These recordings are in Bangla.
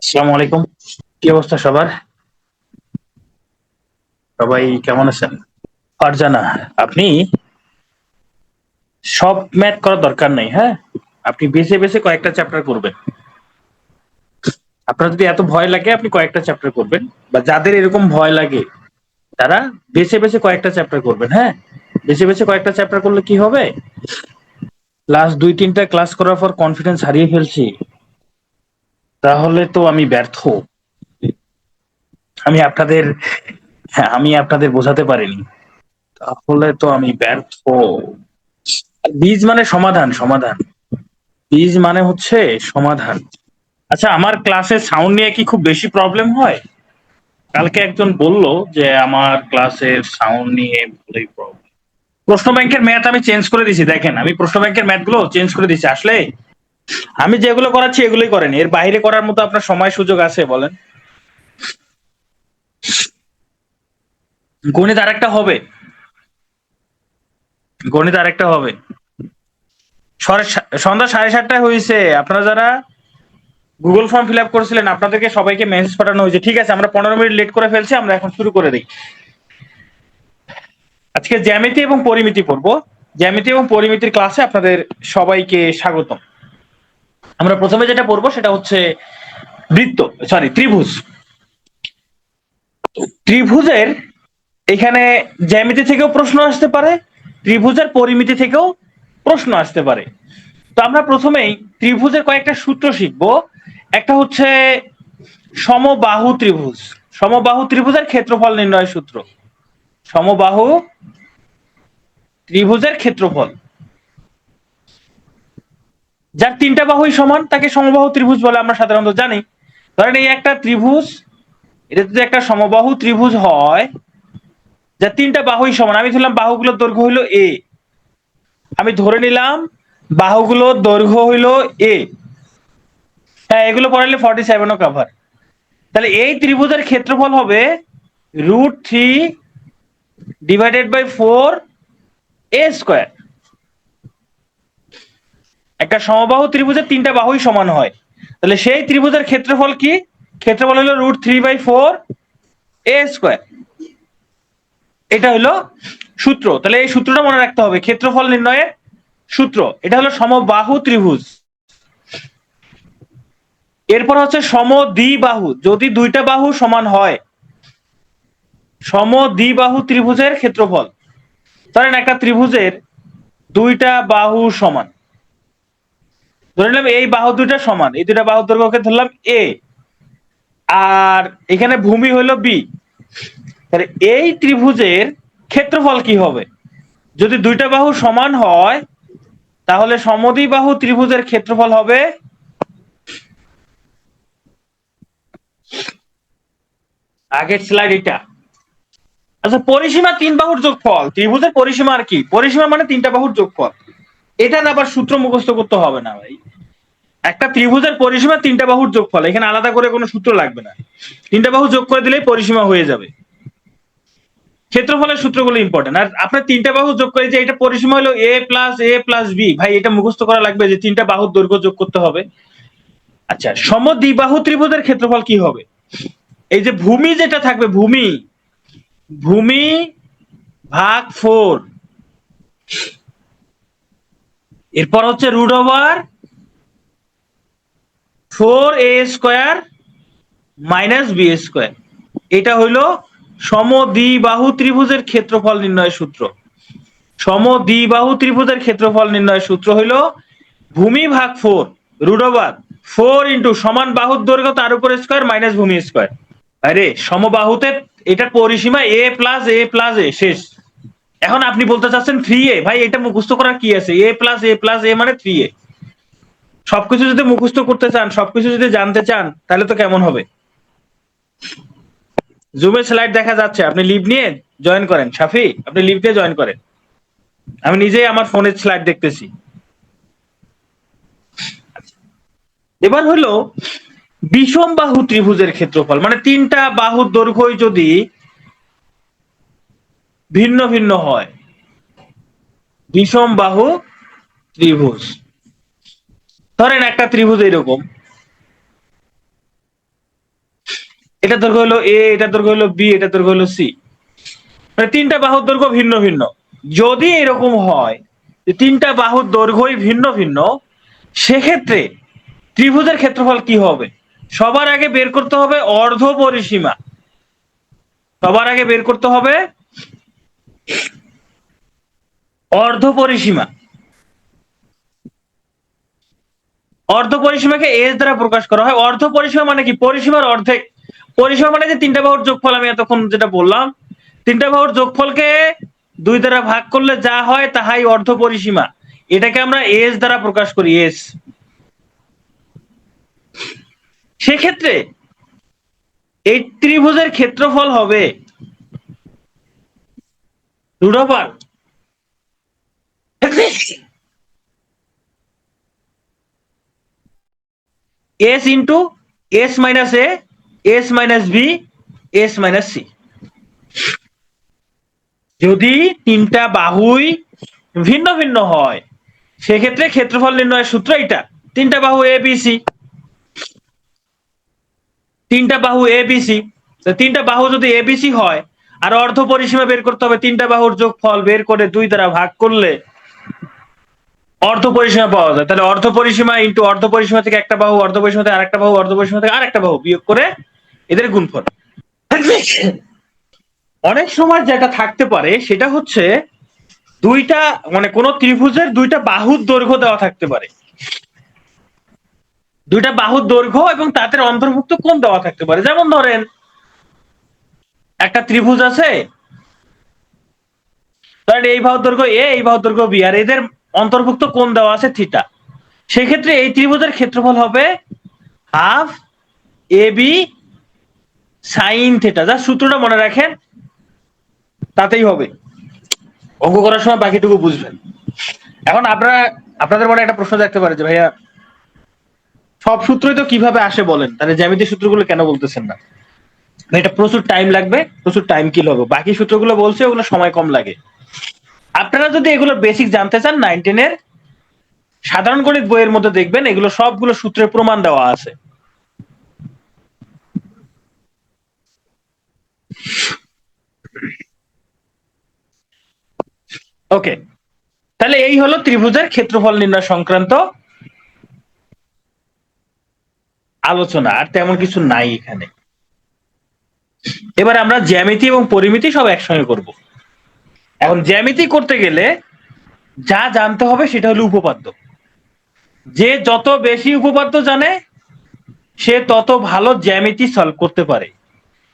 আসসালামু আলাইকুম। কি অবস্থা সবার? সবাই কেমন আছেন? ফারজানা, আপনি সব ম্যাথ করার দরকার নেই, হ্যাঁ? আপনি বেছে, বেছে কয়েকটা চ্যাপ্টার করবেন। আপনার যদি এত ভয় লাগে আপনি কয়েকটা চ্যাপ্টার করবেন বা যাদের এরকম ভয় লাগে তারা বেছে, বেছে কয়েকটা চ্যাপ্টার করবেন, হ্যাঁ? বেছে, বেছে কয়েকটা চ্যাপ্টার করলে কি হবে? লাস্ট ২-৩ টা ক্লাস করার পর কনফিডেন্স হারিয়ে ফেলছি। তাহলে তো আমি ব্যর্থ। আমি আপনাদের হ্যাঁ, আমি আপনাদের বোঝাতে পারিনি। তাহলে তো আমি ব্যর্থ। বীজ মানে সমাধান, সমাধান। বীজ মানে হচ্ছে সমাধান। আচ্ছা, আমার ক্লাসে সাউন্ড নিয়ে কি খুব বেশি প্রবলেম হয়? কালকে একজন বলল যে আমার ক্লাসের সাউন্ড নিয়ে ভালোই প্রবলেম। প্রশ্ন ব্যাংকের ম্যাথ আমি চেঞ্জ করে দিছি, দেখেন আমি প্রশ্ন ব্যাংকের ম্যাথ গুলো চেঞ্জ করে দিছি। আসলে আমি যেগুলো করাচ্ছি এগুলোই করেন, এর বাইরে করার মতো আপনার সময় সুযোগ আছে বলেন? গণিত আরেকটা হবে, গণিত আরেকটা হবে। সন্ধ্যা 7:30টায় হয়েছে। আপনারা যারা গুগল ফর্ম ফিল আপ করেছিলেন আপনাদেরকে সবাইকে মেসেজ পাঠানো হয়েছে। ঠিক আছে, আমরা 15 মিনিট লেট করে ফেলছি, আমরা এখন শুরু করে দিই। আজকে জ্যামিতি এবং পরিমিতি পড়বো। জ্যামিতি এবং পরিমিতির ক্লাসে আপনাদের সবাইকে স্বাগতম। আমরা প্রথমে যেটা পড়বো সেটা হচ্ছে বৃত্ত, সরি ত্রিভুজ। ত্রিভুজের এখানে জ্যামিতি থেকেও প্রশ্ন আসতে পারে, ত্রিভুজের পরিমিতি থেকেও প্রশ্ন আসতে পারে। তো আমরা প্রথমেই ত্রিভুজের কয়েকটা সূত্র শিখবো। একটা হচ্ছে সমবাহু ত্রিভুজ। সমবাহু ত্রিভুজের ক্ষেত্রফল নির্ণয় সূত্র। সমবাহু ত্রিভুজের ক্ষেত্রফল, যার তিনটা বাহুই সমান তাকে সমবাহু ত্রিভুজ বলে আমরা সাধারণত জানি। ধরেন এই একটা ত্রিভুজ, এটা যদি একটা সমবাহু ত্রিভুজ হয় যার তিনটা বাহুই সমান, আমি ধরলাম বাহুগুলোর দৈর্ঘ্য হইল এ, আমি ধরে নিলাম বাহুগুলোর দৈর্ঘ্য হইল এ। হ্যাঁ, এগুলো পড়াইলে 47ও কভার। তাহলে এই ত্রিভুজের ক্ষেত্রফল হবে √3/4 a²। একটা সমবাহু ত্রিভুজের তিনটা বাহুই সমান হয়, তাহলে সেই ত্রিভুজের ক্ষেত্রফল কি? ক্ষেত্রফল হলো √3/4 a²। এটা হলো সূত্র। তাহলে এই সূত্রটা মনে রাখতে হবে, ক্ষেত্রফল নির্ণয়ের সূত্র। এটা হলো সমবাহু ত্রিভুজ। এরপর হচ্ছে সমদ্বিবাহু, যদি দুইটা বাহু সমান হয়। সমদ্বিবাহু ত্রিভুজের ক্ষেত্রফল, ধরেন একটা ত্রিভুজের দুইটা বাহু সমান, ধরে নিলাম এই বাহু দুইটা সমান, এই দুইটা বাহুর দৈর্ঘ্যকে ধরলাম এ, আর এখানে ভূমি হলো বি। তাহলে এই ত্রিভুজের ক্ষেত্রফল কি হবে? যদি দুইটা বাহু সমান হয় তাহলে সমদ্বিবাহু ত্রিভুজের ক্ষেত্রফল হবে আগের স্লাইড এটা। আচ্ছা, পরিসীমা তিন বাহুর যোগফল। ত্রিভুজের পরিসীমা আর কি? পরিসীমা মানে তিনটা বাহুর যোগফল। এটা না আবার সূত্র মুখস্থ করতে হবে না ভাই। একটা ত্রিভুজের পরিসীমা তিনটা বাহুর যোগফল, এখানে আলাদা করে কোনো সূত্র লাগবে না। তিনটা বাহু যোগ করে দিলেই পরিসীমা হয়ে যাবে। ক্ষেত্রফলের সূত্রগুলো ইম্পর্টেন্ট। আর আপনার তিনটা বাহু যোগ করে যে এটা পরিসীমা হলো a+a+b, ভাই এটা মুখস্থ করা লাগবে যে তিনটা বাহুর দৈর্ঘ্য যোগ করতে হবে। আচ্ছা, সমদ্বিবাহু ত্রিভুজের ক্ষেত্রফল কি হবে? এই যে ভূমি যেটা থাকবে, ভূমি, ভূমি ভাগ 4, এরপর হচ্ছে √4a² - b²। এটা হইল সমদ্বিবাহু ত্রিভুজের ক্ষেত্রফল নির্ণয়ের সূত্র। সমদ্বিবাহু ত্রিভুজের ক্ষেত্রফল নির্ণয়ের সূত্র হইল ভূমি ভাগ 4, √4 ইন্টু সমান বাহুর দৈর্ঘ্য তার উপর স্কয়ার মাইনাস ভূমি স্কয়ার। আরে সমবাহুতে এটার পরিসীমা a+a+a শেষ। এখন আপনি বলতে চাচ্ছেন 3a, ভাই এটা মুখস্থ করার কি আছে? a+a+a মানে 3a। সবকিছু যদি মুখস্থ করতে চান, সবকিছু যদি জানতে চান তাহলে তো কেমন হবে? জুমে স্লাইড দেখা যাচ্ছে, আপনি লিভ নিয়ে জয়েন করেন। শাফি, আপনি লিভ দিয়ে জয়েন করেন। আমি নিজেই আমার ফোনের স্লাইড দেখতেছি। এবার হলো বিষম বাহু ত্রিভুজের ক্ষেত্রফল, মানে তিনটা বাহুর দৈর্ঘ্যই যদি ভিন্ন ভিন্ন হয়। বিষম বাহু ত্রিভুজ, ধরেন একটা ত্রিভুজ এরকম, এটা দৈর্ঘ্য হলো এ, এটা দৈর্ঘ্য হলো বি, এটা দৈর্ঘ্য হলো সি। মানে তিনটা বাহুর দৈর্ঘ্য ভিন্ন ভিন্ন। যদি এরকম হয় যে তিনটা বাহুর দৈর্ঘ্যই ভিন্ন ভিন্ন, সেক্ষেত্রে ত্রিভুজের ক্ষেত্রফল কি হবে? সবার আগে বের করতে হবে অর্ধ পরিসীমা। সবার আগে বের করতে হবে অর্ধ পরিসীমা। অর্ধ পরিসীমাকে এস দ্বারা প্রকাশ করা হয়। অর্ধ পরিসীমা মানে কি? পরিসীমার অর্ধেক। পরিসীমা মানে যে তিনটা বাহুর যোগফল, আমি এতক্ষণ যেটা বললাম, তিনটা বাহুর যোগফলকে 2 দ্বারা ভাগ করলে যা হয় তাহাই অর্ধ পরিসীমা। এটাকে আমরা এস দ্বারা প্রকাশ করি, এস। সেক্ষেত্রে এই ত্রিভুজের ক্ষেত্রফল হবে root over s into s minus a, s minus b, s minus c. যদি তিনটা বাহুই ভিন্ন ভিন্ন হয়, সেক্ষেত্রে ক্ষেত্রফল নির্ণয়ের সূত্র এটা। তিনটা বাহু এ বি সি, তিনটা বাহু এ বি সি। তিনটা বাহু যদি এ বি সি হয়, আর অর্ধ পরিসীমা বের করতে হবে, তিনটা বাহুর যোগফল বের করে 2 দ্বারা ভাগ করলে অর্ধ পরিসীমা পাওয়া যায়। তাহলে অর্ধ পরিসীমা ইন্টু অর্ধ পরিসীমা থেকে একটা বাহু, অর্ধ পরিসীমা থেকে আরেকটা বাহু, অর্ধ পরিসীমা থেকে আরেকটা বাহু বিয়োগ করে এদের গুণফল। অনেক সময় যেটা থাকতে পারে সেটা হচ্ছে দুইটা, মানে কোন ত্রিভুজের দুইটা বাহুর দৈর্ঘ্য দেওয়া থাকতে পারে। দুইটা বাহুর দৈর্ঘ্য এবং তাদের অন্তর্ভুক্ত কোণ দেওয়া থাকতে পারে। যেমন ধরেন একটা ত্রিভুজ আছে, ধরেন এই বাহুর দৈর্ঘ্য এ, এই বাহুর দৈর্ঘ্য বি, আর এদের অন্তর্ভুক্ত কোণ দেওয়া আছে থিটা। সেক্ষেত্রে এই ত্রিভুজের ক্ষেত্রফল হবে half A B sine theta. যা সূত্রটা মনে রাখেন, তাতেই হবে। অঙ্ক করার সময় বাকিটুকু বুঝবেন। এখন আপনাদের মনে একটা প্রশ্ন থাকতে পারে যে ভাইয়া, সব সূত্রই তো কিভাবে আসে বলেন, তাহলে জ্যামিতিক সূত্রগুলো কেন বলতেছেন না? এটা প্রচুর টাইম লাগবে, প্রচুর টাইম কিল হবে। বাকি সূত্রগুলো বলছে ওগুলো সময় কম লাগে। আপনারা যদি এগুলো বেসিক জানতে চান, 9-10 এর সাধারণ গণিত বইয়ের মধ্যে দেখবেন এগুলো সবগুলো সূত্রের প্রমাণ দেওয়া আছে। ওকে, তাহলে এই হলো ত্রিভুজের ক্ষেত্রফল নির্ণয় সংক্রান্ত আলোচনা। আর তেমন কিছু নাই এখানে। এবার আমরা জ্যামিতি এবং পরিমিতি সব একসঙ্গে করব। এখন জ্যামিতি করতে গেলে যা জানতে হবে সেটা হলো উপপাদ্য। যে যত বেশি উপপাদ্য জানে সে তত ভালো জ্যামিতি সলভ করতে পারে।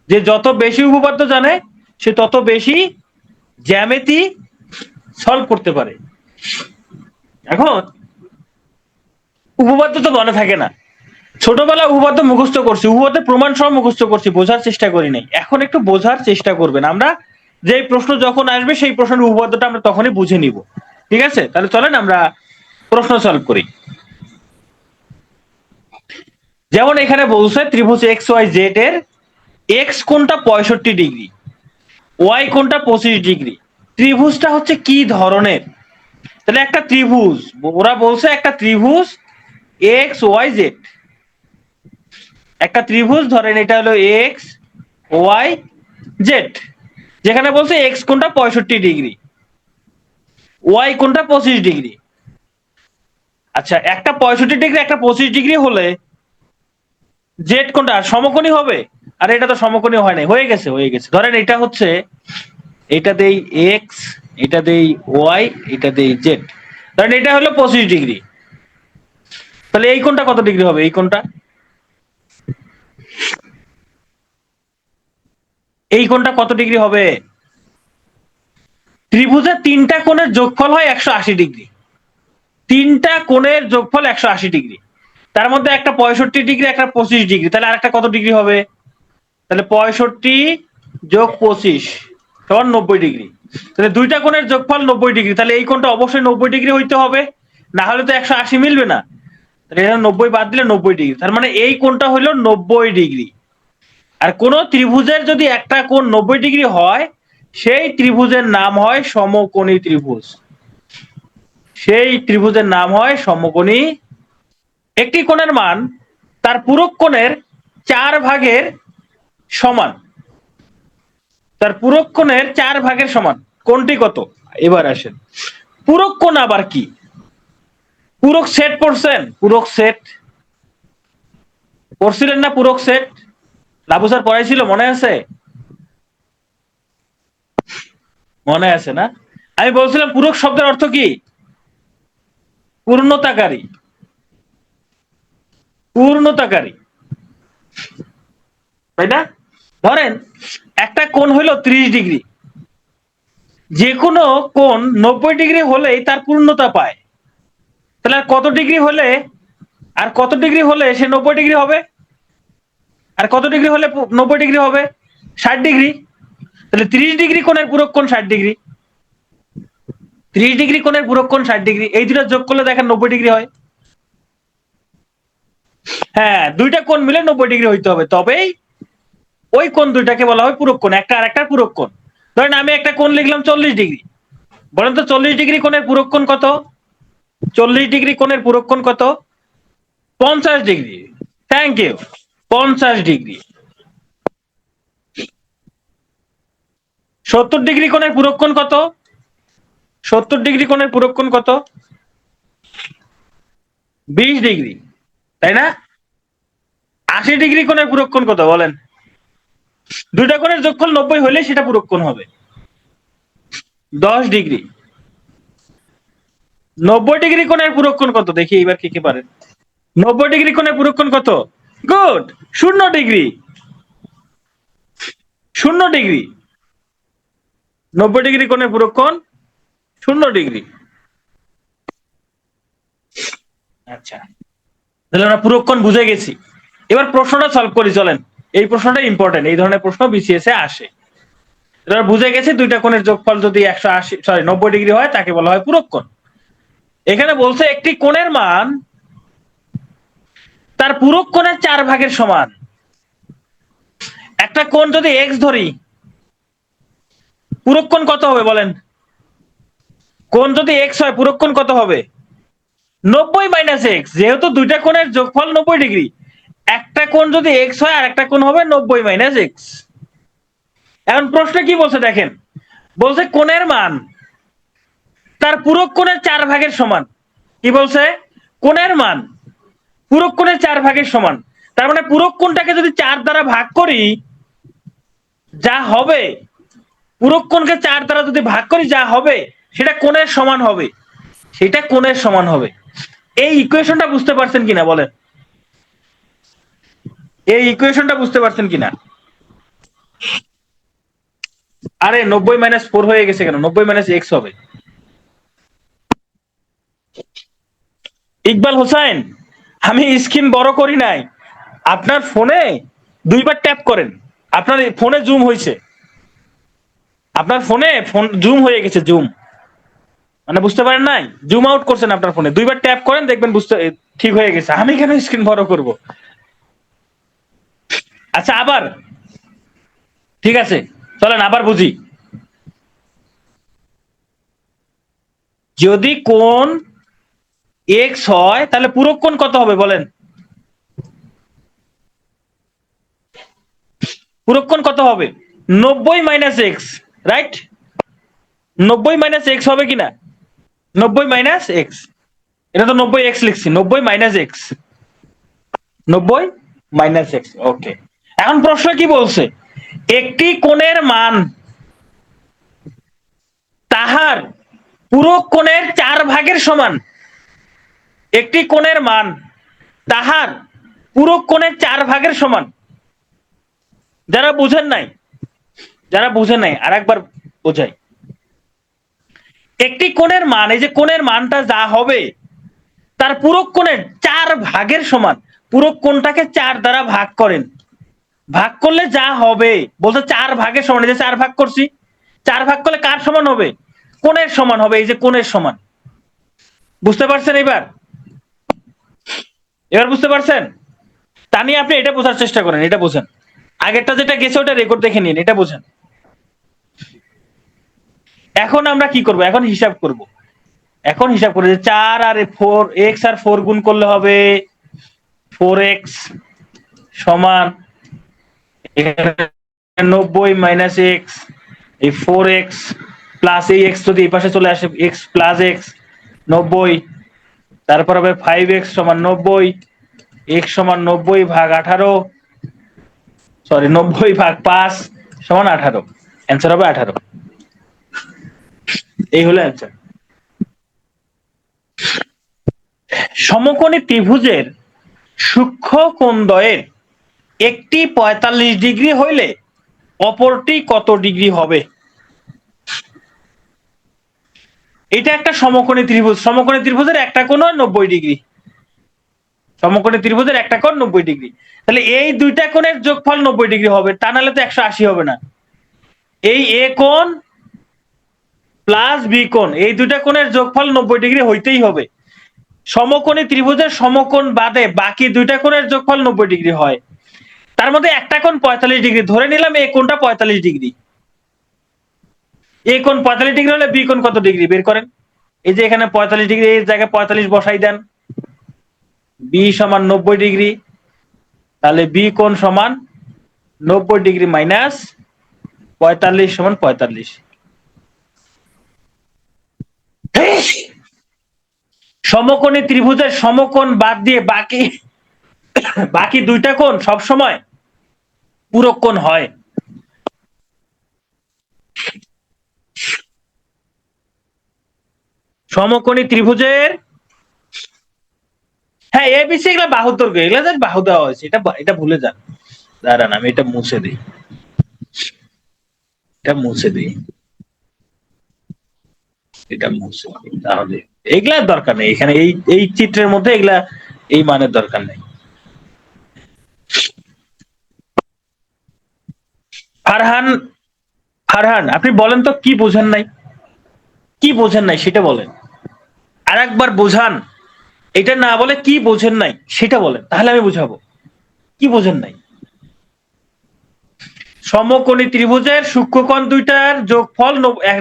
যে যত বেশি উপপাদ্য জানে সে তত বেশি জ্যামিতি সলভ করতে পারে। এখন উপপাদ্য তো মনে থাকে না। ছোটবেলায় উপপাদ্য মুখস্থ করছি, উপপাদ্য প্রমাণ সহ মুখস্থ করছি, বোঝার চেষ্টা করি নাই। এখন একটু বোঝার চেষ্টা করবেন। আমরা যে প্রশ্ন যখন আসবে সেই প্রশ্নের উপপাদ্যটা আমরা তখনই বুঝে নিব। ঠিক আছে? তাহলে চলেন আমরা প্রশ্ন সলভ করি। যেমন এখানে বলছে ত্রিভুজ এক্স ওয়াই জেড এর এক্স কোণটা 65 ডিগ্রি, ওয়াই কোণটা 25 ডিগ্রি। ত্রিভুজটা হচ্ছে কি ধরনের? তাহলে একটা ত্রিভুজ, ওরা বলছে একটা ত্রিভুজ এক্স ওয়াই জেড, একটা ত্রিভুজ ধরেন এটা হলো এক্স ওয়াই জেড, যেখানে বলছে এক্স কোণটা 65 ডিগ্রি, ওয়াই কোণটা 25 ডিগ্রি। আচ্ছা, একটা 65 ডিগ্রি একটা 25 ডিগ্রি হলে জেড কোণটা সমকোণী হবে? আর এটা তো সমকোণী হয় নাই। হয়ে গেছে, হয়ে গেছে। ধরেন এটা হচ্ছে, এটা দেই এক্স, এটা দেই ওয়াই, এটা দেই জেড। ধরেন এটা হলো 25 ডিগ্রি। তাহলে এই কোণটা কত ডিগ্রি হবে? এই কোণটা, এই কোণটা কত ডিগ্রি হবে? ত্রিভুজের তিনটা কোণের যোগফল হয় 180 ডিগ্রি। তিনটা কোণের যোগফল 180 ডিগ্রি। তার মধ্যে একটা 65 ডিগ্রি, একটা 25 ডিগ্রি। তাহলে আরেকটা কত ডিগ্রি হবে? তাহলে 65 যোগ 25 সমান 90 ডিগ্রি। তাহলে দুইটা কোণের যোগফল 90 ডিগ্রি। তাহলে এই কোণটা অবশ্যই 90 ডিগ্রি হইতে হবে, না হলে তো 180 মিলবে না। তাহলে এটা 90 বাদ দিলে 90 ডিগ্রি। তার মানে এই কোণটা হলো 90 ডিগ্রি। আর কোন ত্রিভুজের যদি একটা কোণ 90 ডিগ্রি হয়, সেই ত্রিভুজের নাম হয় সমকোণী ত্রিভুজ। সেই ত্রিভুজের নাম হয় সমকোণী। একটি কোণের মান তার পূরক কোণের 4 ভাগের সমান, তার পূরক কোণের 4 ভাগের সমান। কোণটি কত? এবার আসেন, পূরক কোণ আবার কি? পূরক সেট পড়ছেন? পূরক সেট পড়ছিলেন না? পূরক সেট লাবু স্যার পড়াইছিল, মনে আছে? মনে আছে না? আমি বলছিলাম পূরক শব্দের অর্থ কি? পূর্ণতাকারী। পূর্ণতাকারী, তাই না? ধরেন একটা কোণ হইল 30 ডিগ্রি, যে কোনো কোণ 90 ডিগ্রি হলেই তার পূর্ণতা পায়। তাহলে আর কত ডিগ্রি হলে, আর কত ডিগ্রি হলে সে 90 ডিগ্রি হবে? আর কত ডিগ্রি হলে 90 ডিগ্রি হবে? 60 ডিগ্রি। তাহলে 30 ডিগ্রি কোণের পূরক কোণ 60 ডিগ্রি। 30 ডিগ্রি কোণের পূরক কোণ 60 ডিগ্রি, এই দুটো যোগ করলে দেখেন 90 ডিগ্রি হয়। হ্যাঁ, দুইটা কোণ মিলে 90 ডিগ্রি হইতে হবে, তবেই ওই কোণ দুইটাকে বলা হয় পূরক কোণ, একটা আর একটা পূরক কোণ। ধরেন আমি একটা কোণ লিখলাম 40 ডিগ্রি, বলেন তো 40 ডিগ্রি কোণের পূরক কোণ কত? 40 ডিগ্রি কোণের পূরক কোণ কত? 50 ডিগ্রি। Thank you. 50 ডিগ্রি। 70 ডিগ্রি কোণের পূরক কোণ কত? 70 ডিগ্রি কোণের পূরক কোণ কত? 20 ডিগ্রি, তাই না? 80 ডিগ্রি কোণের পূরক কোণ কত বলেন? দুইটা কোণের যোগফল 90 হলে সেটা পূরক কোণ হবে। 10 ডিগ্রি। 90 ডিগ্রি কোণের পূরক কোণ কত? দেখি এবার কে কে পারেন। 90 ডিগ্রি কোণের পূরক কোণ কত? Good, 0 degree. 0 ডিগ্রি। 90 ডিগ্রি কোণের পূরক কোণ 0 ডিগ্রি। আচ্ছা, তাহলে আমরা পূরক কোণ বুঝে গেছি। এবার প্রশ্নটা সলভ করি, চলেন। এই প্রশ্নটা ইম্পর্টেন্ট, এই ধরনের প্রশ্ন বিসিএস এ আসে। এবার বুঝে গেছি দুইটা কোণের যোগফল যদি 90 ডিগ্রি হয় তাকে বলা হয় পূরক কোণ। এখানে বলছে একটি কোণের মান তার পূরক কোণের 4 ভাগের সমান। একটা কোণ যদি এক্স ধরি, পূরক কোণ কত হবে বলেন? কোণ যদি এক্স হয় পূরক কোণ কত হবে? 90 মাইনাস এক্স। যেহেতু দুইটা কোণের যোগফল 90 ডিগ্রি, একটা কোণ যদি এক্স হয় আর একটা কোণ হবে 90 মাইনাস এক্স। এখন প্রশ্নে কি বলছে দেখেন, বলছে কোণের মান তার পূরক কোণের 4 ভাগের সমান। কি বলছে? কোণের মান পূরক কোণের 4 ভাগের সমান। তার মানে পূরক কোণটাকে যদি 4 দ্বারা ভাগ করি, যা হবে, পূরক কোণকে 4 দ্বারা যদি ভাগ করি যা হবে সেটা কোণের সমান হবে। সেটা কোণের সমান হবে। এই ইকুয়েশনটা বুঝতে পারছেন কিনা বলেন? এই ইকুয়েশনটা বুঝতে পারছেন কিনা? আরে 90 মাইনাস 4 হয়ে গেছে কেন? 90 মাইনাস এক্স হবে। ইকবাল হোসেন, আমি স্ক্রিন বড় করি নাই। আপনার ফোনে দুইবার ট্যাপ করেন, আপনার ফোনে জুম হয়েছে। আপনার ফোনে ফোন জুম হয়ে গেছে, জুম মানে বুঝতে পারেন নাই, জুম আউট করছেন আপনার ফোনে, দুইবার ট্যাপ করেন দেখবেন বুঝতে ঠিক হয়ে গেছে। আমি কেন স্ক্রিন বড় করব? আচ্ছা আবার, ঠিক আছে চলেন আবার বুঝি। যদি কোণ এক্স হয় তাহলে পূরক কোণ কত হবে বলেন? পূরক কোণ কত হবে? 90 minus x, right? 90 minus x হবে কিনা? 90 মাইনাস এক্স, এটা তো 90 এক্স লিখছি, 90 মাইনাস এক্স, 90 মাইনাস এক্স। ওকে, এখন প্রশ্ন কি বলছে? একটি কোণের মান তাহার পূরক কোণের 4 ভাগের সমান। একটি কোণের মান তাহার পূরক কোণের 4 ভাগের সমান। যারা বুঝেন নাই, যারা বুঝেন নাই আর একবার বোঝাই। একটি কোণের মান, এই যে কোণের মানটা যা হবে তার পূরক কোণের 4 ভাগের সমান। পূরক কোণটাকে 4 দ্বারা ভাগ করেন, ভাগ করলে যা হবে, বলতে 4 ভাগের সমান। এই যে 4 ভাগ করছি, 4 ভাগ করলে কার সমান হবে? কোণের সমান হবে। এই যে কোণের সমান, বুঝতে পারছেন? এবার এবার বুঝতে পারছেন? তা নিয়ে আপনি এটা বোঝার চেষ্টা করেন, এটা বোঝেন। আগেরটা যেটা গেছে ওটা রেকর্ড দেখে নিন, এটা বোঝেন। এখন আমরা কি করব? এখন হিসাব করব। এখন হিসাব করে যে 4 আর 4, এক্স আর 4 গুণ করলে হবে 4x সমান এখানে 90 মাইনাস এক্স, এই 4x প্লাস এই এক্স যদি এই পাশে চলে আসে, এক্স প্লাস এক্স 90, তারপর হবে 5x সমান 90, এক্স সমান 90 ভাগ 18, সরি 90 ভাগ 5 সমান 18, অ্যান্সার হবে 18। এই হলো অ্যান্সার। সমকোণী ত্রিভুজের সূক্ষ্ম কোণদ্বয়ের একটি 45 ডিগ্রি হইলে অপরটি কত ডিগ্রি হবে? এটা একটা সমকোণী ত্রিভুজ, সমকোণী ত্রিভুজের একটা কোণ 90 ডিগ্রি, সমকোণী ত্রিভুজের একটা কোণ 90 ডিগ্রি, তাহলে এই দুইটা কোণের যোগফল 90 ডিগ্রি হবে, তা নাহলে তো 180 হবে না। এই এ কোণ প্লাস বি কোণ, এই দুইটা কোণের যোগফল 90 ডিগ্রি হইতেই হবে। সমকোণী ত্রিভুজের সমকোণ বাদে বাকি দুইটা কোণের যোগফল 90 ডিগ্রি হয়, তার মধ্যে একটা কোণ 45 ডিগ্রি, ধরে নিলাম এই কোণটা 45 ডিগ্রি। এই কোণ 45 ডিগ্রি হলে বি কোণ কত ডিগ্রি বের করেন। এই যে এখানে 45 ডিগ্রি, এই জায়গায় 45 বসাই দেন, বি সমান 90 ডিগ্রি, তাহলে বি কোণ সমান 90 ডিগ্রি মাইনাস 45 সমান 45। সমকোণী ত্রিভুজের সমকোণ বাদ দিয়ে বাকি বাকি দুইটা কোণ সবসময় পূরক কোণ হয়। সমকোণী ত্রিভুজের, হ্যাঁ এবিসি এগুলা বাহুর দৈর্ঘ্য, এগুলা জাস্ট বাহু দেওয়া হয়েছে, এটা ভুলে যান। দাঁড়ান আমি এটা মুছে দিই, এটা মুছে দিই, এটা মুছে দিই, তাহলে এগুলার দরকার নেই এখানে, এই এই চিত্রের মধ্যে এগুলা এই মানের দরকার নেই। ফারহান, ফারহান আপনি বলেন তো কি বোঝেন নাই, কি বোঝেন নাই সেটা বলেন, আর একবার বোঝান, এটা না বলে কি বোঝেন নাই সেটা বলেন, তাহলে আমি বুঝাবো কি বোঝেন নাই। সমকোণী ত্রিভুজের সূক্ষ্মকোণ দুইটার যোগফল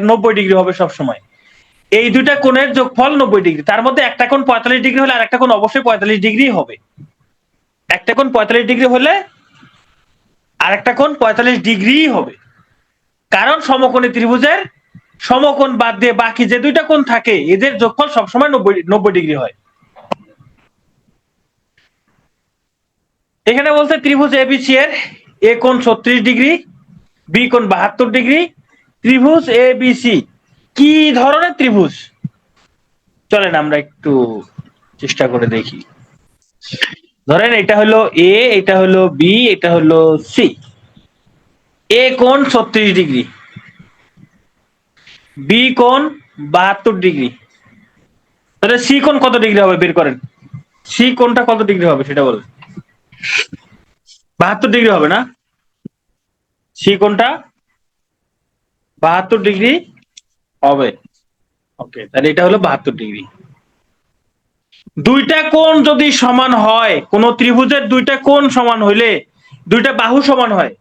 90 ডিগ্রি হবে সব সময়। এই দুইটা কোণের যোগফল 90 ডিগ্রি, তার মধ্যে একটা কোণ 45 ডিগ্রি হলে আর একটা কোণ অবশ্যই 45 ডিগ্রি হবে। একটা কোণ 45 ডিগ্রি হলে আর একটা কোণ 45 ডিগ্রি হবে, কারণ সমকোণী ত্রিভুজের সমকোণ বাদ দিয়ে বাকি যে দুইটা কোণ থাকে এদের যোগফল সবসময় 90 ডিগ্রি হয়। এখানে বলছে ত্রিভুজ এবিসি এর এ কোণ 36 ডিগ্রি, বি কোণ 72 ডিগ্রি। ত্রিভুজ এবিসি কি ধরনের ত্রিভুজ? চলেন আমরা একটু চেষ্টা করে দেখি। ধরেন এটা হলো এ, এটা হলো বি, এটা হলো সি। এ কোণ 36 ডিগ্রি, বি কোণ 72 ডিগ্রি, তাহলে সি কোণ কত ডিগ্রি হবে বের করেন। সি কোণটা কত ডিগ্রি হবে সেটা বলেন। 72 ডিগ্রি হবে না? সি কোণটা 72 ডিগ্রি হবে। ওকে, তাহলে এটা হলো 72 ডিগ্রি। দুইটা কোণ যদি সমান হয়, কোন ত্রিভুজের দুইটা কোণ সমান হইলে দুইটা বাহু সমান হয়।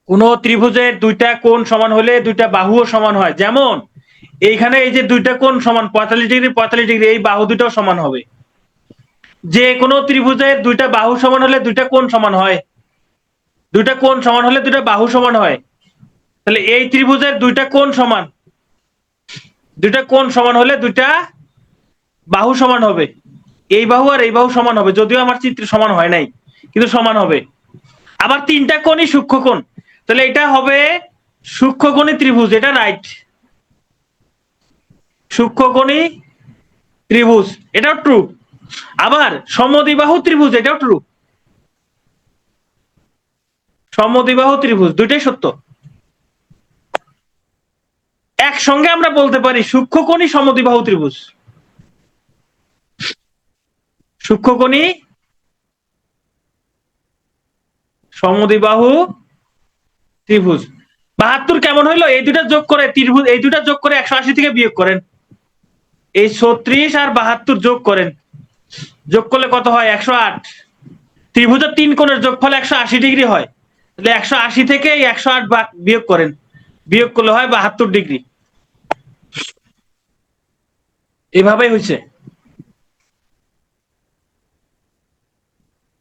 কোন ত্রিভুজের দুইটা কোণ সমান হলে দুইটা বাহুও সমান হয়, যেমন এইখানে এই যে দুইটা কোণ সমান 45 ডিগ্রি 45 ডিগ্রি, এই বাহু দুটাও সমান হবে। যে কোনো ত্রিভুজের দুইটা বাহু সমান হলে দুইটা কোণ সমান হয়, দুইটা কোণ সমান হলে দুইটা বাহু সমান হয়। তাহলে এই ত্রিভুজের দুইটা কোণ সমান, দুইটা কোণ সমান হলে দুইটা বাহু সমান হবে, এই বাহু আর এই বাহু সমান হবে, যদিও আমার চিত্রে সমান হয় নাই কিন্তু সমান হবে। আবার তিনটা কোণই সূক্ষ্মকোণ, তাহলে এটা হবে সূক্ষ্মকোণী ত্রিভুজ, এটা রাইট, সূক্ষ্মকোণী ত্রিভুজ, এটাও ট্রু। আবার সমদ্বিবাহু ত্রিভুজ, এটাও ট্রু, সমদ্বিবাহু ত্রিভুজ দুইটাই সত্য। একসঙ্গে আমরা বলতে পারি সূক্ষ্মকোণী সমদ্বিবাহু ত্রিভুজ, সূক্ষ্মকোণী সমদ্বিবাহু ত্রিভুজ। 72 কেমন হইলো? এই দুটা যোগ করে ত্রিভুজ, এই দুটা যোগ করে 180 থেকে বিয়োগ করেন, এই 36 আর 72 যোগ করেন, যোগ করলে কত হয়? 108। ত্রিভুজের তিন কোণের যোগফল 180 ডিগ্রি হয়, তাহলে 180 থেকে এই 108 বিয়োগ করেন, বিয়োগ করলে হয় 72 ডিগ্রি। এভাবেই হয়েছে।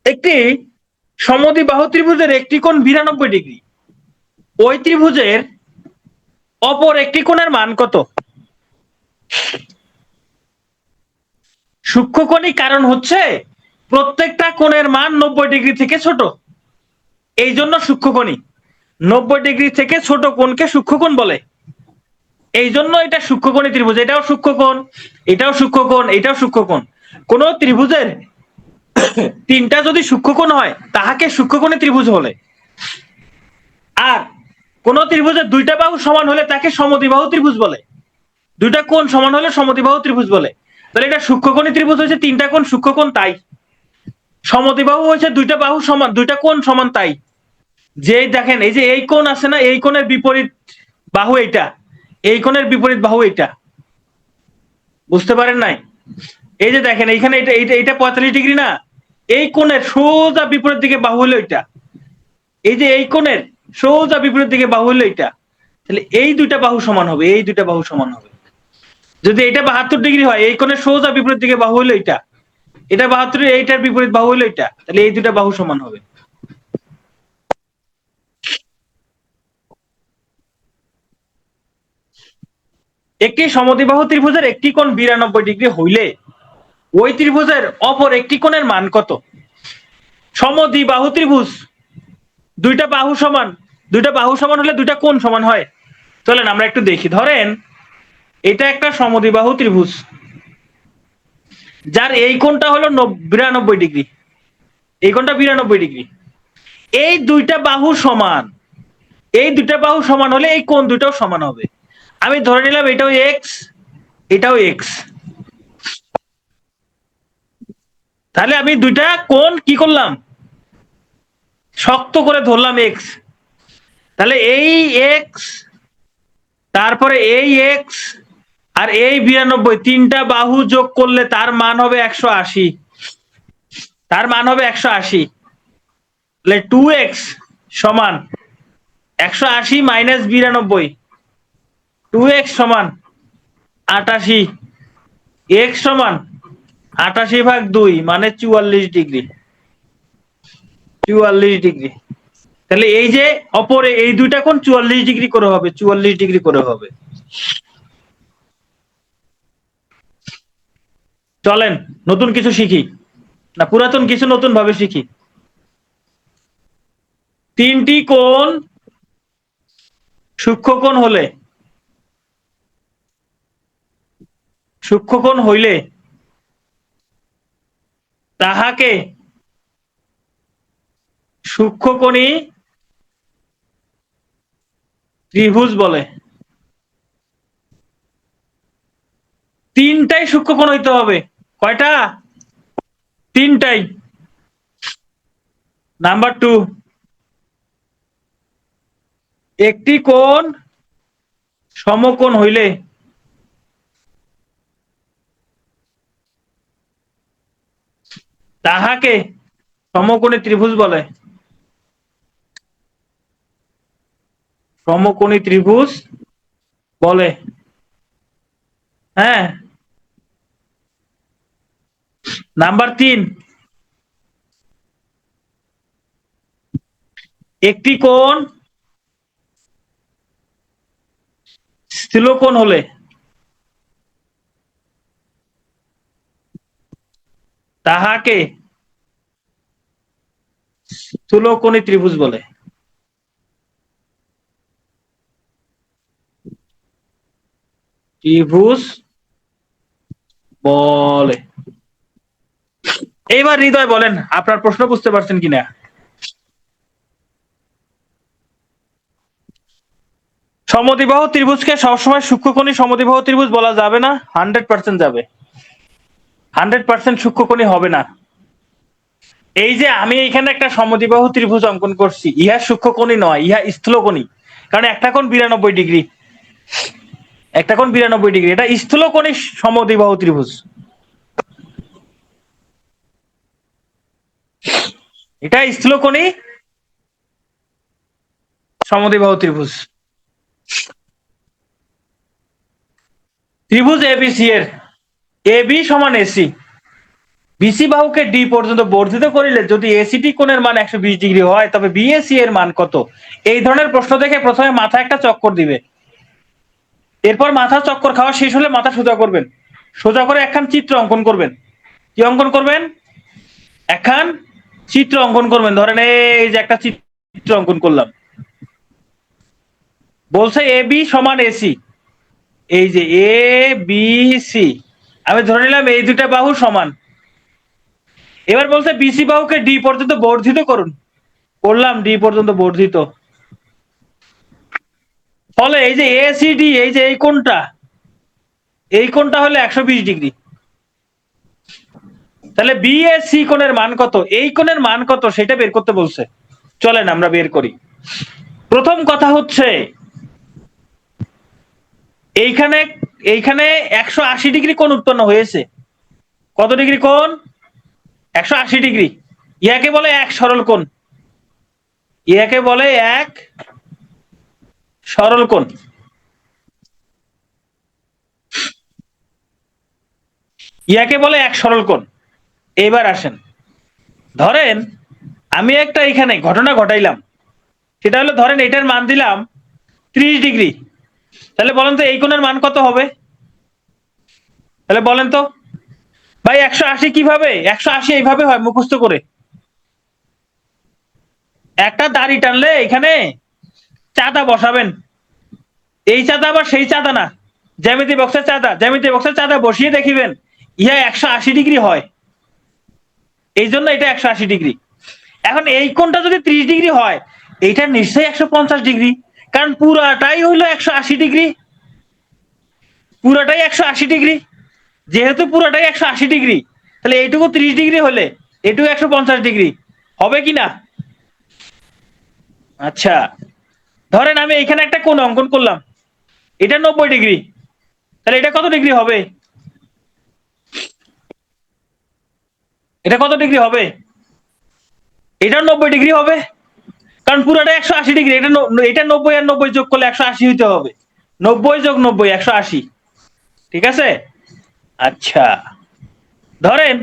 একটি সমদ্বিবাহু ত্রিভুজের একটি কোণ 92 ডিগ্রি, ওই ত্রিভুজের অপর একটি কোণের মান কত? সূক্ষ্মকোণী কারণ হচ্ছে প্রত্যেকটা কোণের মান 90 ডিগ্রি থেকে ছোট, এই জন্য সূক্ষ্মকোণী। 90 ডিগ্রি থেকে ছোট কোণকে সূক্ষ্মকোণ বলে, এই জন্য এটা সূক্ষ্মকোণী ত্রিভুজ। এটাও সূক্ষ্মকোণ, এটাও সূক্ষ্মকোণ, এটাও সূক্ষ্মকোণ। কোন ত্রিভুজের তিনটা যদি সূক্ষ্মকোণ হয় তাহাকে সূক্ষ্মকোণী ত্রিভুজ বলে। আর কোন ত্রিভুজের দুইটা বাহু সমান হলে তাকে সমদ্বিবাহু ত্রিভুজ বলে। দুইটা কোণ সমান হলে সমদ্বিবাহু ত্রিভুজ বলে। তাহলে এটা সূক্ষ্মকোণী ত্রিভুজ হয়েছে, তিনটা কোণ সূক্ষ্মকোণ, তাই সমদ্বিবাহু হয়েছে দুইটা বাহু সমান, দুইটা কোণ সমান, তাই। যে দেখেন এই যে এই কোণ আছে না, এই কোণের বিপরীত বাহু এইটা, এই কোণের বিপরীত বাহু এইটা, বুঝতে পারেন নাই? এই যে দেখেন এইখানে এটা এটা এটা 45 ডিগ্রি না, এই কোণের সোজা বিপরীত দিকে বাহু হলো এটা। এই যে এই কোণের সোজা বিপরীত দিকে বাহু হলো এটা। তাহলে এই দুইটা বাহু সমান হবে, এই দুইটা বাহু সমান হবে। যদি এটা 72 ডিগ্রি হয়, এই কোণের সোজা বিপরীত দিকে বাহু হলো এটা, এটা 72, এইটার বিপরীত বাহু হলো এটা, তাহলে এই দুইটা বাহু সমান হবে। একটি সমদ্বিবাহু ত্রিভুজের একটি কোণ 92 ডিগ্রি হইলে ওই ত্রিভুজের অপর একটি কোণের মান কত? সমদ্বিবাহু ত্রিভুজ, দুইটা বাহু সমান, দুইটা বাহু সমান হলে দুইটা কোণ সমান হয়। চলেন আমরা একটু দেখি। ধরেন এটা একটা সমদ্বিবাহু ত্রিভুজ, যার এই কোণটা হলো 92 ডিগ্রি, এই কোণটা 92 ডিগ্রি। এই দুইটা বাহু সমান, এই দুইটা বাহু সমান হলে এই কোণ দুইটাও সমান হবে। আমি ধরে নিলাম এটাও এক্স, এটাও এক্স। তাহলে আমি দুইটা কোণ কি করলাম, শক্ত করে ধরলাম এক্স। তাহলে এই এক্স, তারপরে এই এক্স, আর এই 92, তিনটা বাহু যোগ করলে তার মান হবে 180, তার মান হবে 180। তাহলে 2x সমান 180 মাইনাস 92, 2x সমান 88, x সমান 88/2 মানে 44 ডিগ্রি, 44 ডিগ্রি। তাহলে এই যে অপরে এই দুইটা কোণ 44 ডিগ্রি করে হবে, 44 ডিগ্রি করে হবে। চলেন নতুন কিছু শিখি, না পুরাতন কিছু নতুন ভাবে শিখি। তিনটি কোণ সূক্ষ্মকোণ হলে, সূক্ষ্মকোণ হইলে তাহাকে সূক্ষ্মকোণী ত্রিভুজ বলে। তিনটাই সূক্ষ্মকোণ হইতে হবে। কয়টা? তিনটাই। নাম্বার 2, একটি কোণ সমকোণ হইলে তাহাকে সমকোণী ত্রিভুজ বলে। সমকোণী ত্রিভুজ বলে, হ্যাঁ। নাম্বার 3, একটি কোণ স্থূলকোণ হলে তাহাকে স্থূলকোণী ত্রিভুজ বলে। ত্রিভুজ বলে। এইবার হৃদয় বলেন আপনার প্রশ্ন বুঝতে পারছেন কিনা। সমদ্বিবাহু ত্রিভুজকে সবসময় সূক্ষ্মকোণী সমদ্বিবাহু ত্রিভুজ বলা যাবে না? 100% যাবে, 100% সূক্ষ্মকোণী হবে না। এই যে আমি এখানে একটা সমদ্বিবাহু ত্রিভুজ অঙ্কন করছি, ইহা সূক্ষ্মকোণী নয়, ইহা স্থূলকোণী। কারণ একটা কোণ 92 ডিগ্রি, একটা কোণ 92 ডিগ্রি, এটা স্থূলকোণী সমদ্বিবাহু ত্রিভুজ। এটা স্থূলকোণী সমদ্বিবাহু ত্রিভুজ। ত্রিভুজ এবিসি এর এবি সমান এসি, বিসি বাহুকে ডি পর্যন্ত বর্ধিত করিলে যদি এসিটি কোণের মান 120 ডিগ্রি হয় তবে বিএসি এর মান কত? এই ধরনের প্রশ্ন দেখে প্রথমে মাথায় একটা চক্কর দিবে, এরপর মাথা চক্কর খাওয়া শেষ হলে মাথা সোজা করবেন, সোজা করে একখান চিত্র অঙ্কন করবেন। কি অঙ্কন করবেন? একখান চিত্র অঙ্কন করবেন। ধরেন এই যে একটা চিত্র অঙ্কন করলাম, বলছে এ বি সমান এসি, এই যে এ বি সি, আমি ধরে নিলাম এই দুটা বাহু সমান। এবার বলছে বিসি বাহুকে ডি পর্যন্ত বর্ধিত করুন, করলাম ডি পর্যন্ত বর্ধিত। ফলে এই যে এসিডি, এই যে এই কোণটা, এই কোণটা হলো 120 ডিগ্রি। তাহলে বিএসি কোণের মান কত? এই কোণের মান কত সেটা বের করতে বলছে। চলেন আমরা বের করি। প্রথম কথা হচ্ছে এইখানে এইখানে 180 ডিগ্রি কোণ উৎপন্ন হয়েছে। কত ডিগ্রি কোণ? 180 ডিগ্রি। ইয়াকে বলে এক সরল কোণ, ইয়াকে বলে এক সরল কোণ। ইয়াকে বলে এক সরল কোণ। এবার আসেন, ধরেন আমি একটা এখানে ঘটনা ঘটাইলাম, সেটা হলো ধরেন এটার মান দিলাম 30 ডিগ্রি। তাহলে বলেন তো এই কোণের মান কত হবে? তাহলে বলেন তো ভাই 180 কিভাবে? 180 এইভাবে হয় মুখস্থ করে। একটা দাড়ি টানলে এখানে চাঁদা বসাবেন, এই চাঁদা আবার সেই চাঁদা না, জ্যামিতি বক্সের চাঁদা, জ্যামিতি বক্সের চাঁদা বসিয়ে দেখিবেন ইহা 180 ডিগ্রি হয়, এই জন্য এটা 180 ডিগ্রি। এখন এই কোণটা যদি 30 ডিগ্রি হয়, এইটা নিশ্চয়ই 150 ডিগ্রি, কারণ পুরাটাই হইলো 180 ডিগ্রি, পুরাটাই 180 ডিগ্রি। যেহেতু পুরাটাই 180 ডিগ্রি, তাহলে এইটুকু 30 ডিগ্রি হলে এটুকু 150 ডিগ্রি হবে কি না? আচ্ছা, ধরেন আমি এখানে একটা কোণ অঙ্কন করলাম, এটা 90 ডিগ্রি, তাহলে এটা কত ডিগ্রি হবে? এটা কত ডিগ্রি হবে? এটা 90 ডিগ্রি হবে, কারণ পুরোটা 180 ডিগ্রি। এটা 90 আর 90 যোগ করলে 180 হইতে হবে, 90 যোগ 90 180। ঠিক আছে? আচ্ছা, ধরেন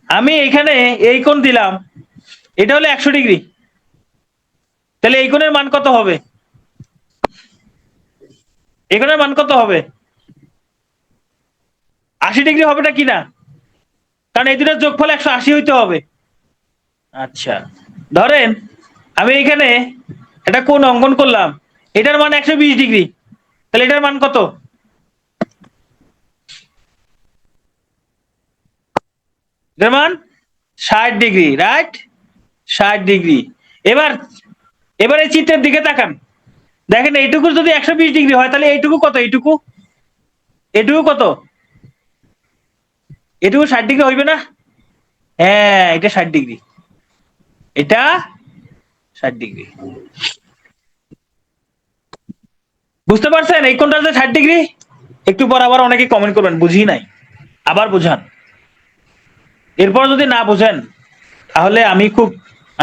আমি এখানে এই কোণ দিলাম, এটা হলো 100 ডিগ্রি, তাহলে এই কোণের মান কত হবে? এই কোণের মান কত হবে? 80 ডিগ্রি হবে না কিনা? কারণ এই দুটোর যোগফল 180 হইতে হবে। আচ্ছা, ধরেন আমি এখানে একটা কোণ অঙ্কন করলাম, এটার মান 120 ডিগ্রি, তাহলে এটার মান কত? এটার মান 60 ডিগ্রি, রাইট? 60 ডিগ্রি। এবার এবার এই চিত্রের দিকে তাকান, দেখেন এইটুকু যদি 120 ডিগ্রি হয়, তাহলে এইটুকু কত? এইটুকু এটুকু কত? এটুকু 60 ডিগ্রি হইবে না? হ্যাঁ, এটা 60 ডিগ্রি, এটা 60 ডিগ্রি। বুঝতে পারছেন এই কোণটা যে 60 ডিগ্রি? একটু পর আবার অনেকে কমেন্ট করবেন বুঝি নাই, আবার বুঝান। এরপর যদি না বুঝেন তাহলে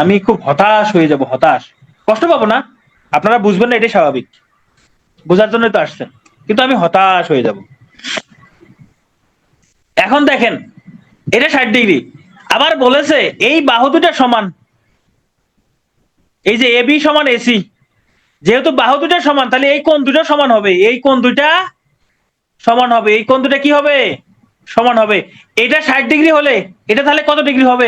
আমি খুব হতাশ হয়ে যাব, হতাশ, কষ্ট পাবো না, আপনারা বুঝবেন না, এটাই স্বাভাবিক, বোঝার জন্যই তো আসছেন, কিন্তু আমি হতাশ হয়ে যাব। এখন দেখেন এটা 60 ডিগ্রি, আবার বলেছে এই বাহু দুটা সমান, এই যে এ বি সমান এসি, যেহেতু বাহু দুটা সমান তাহলে এই কোণ দুটো সমান হবে, এই কোণ দুটা সমান হবে, এই কোণ দুটা কি হবে? সমান হবে। এটা 60 ডিগ্রি হলে এটা তাহলে কত ডিগ্রি হবে?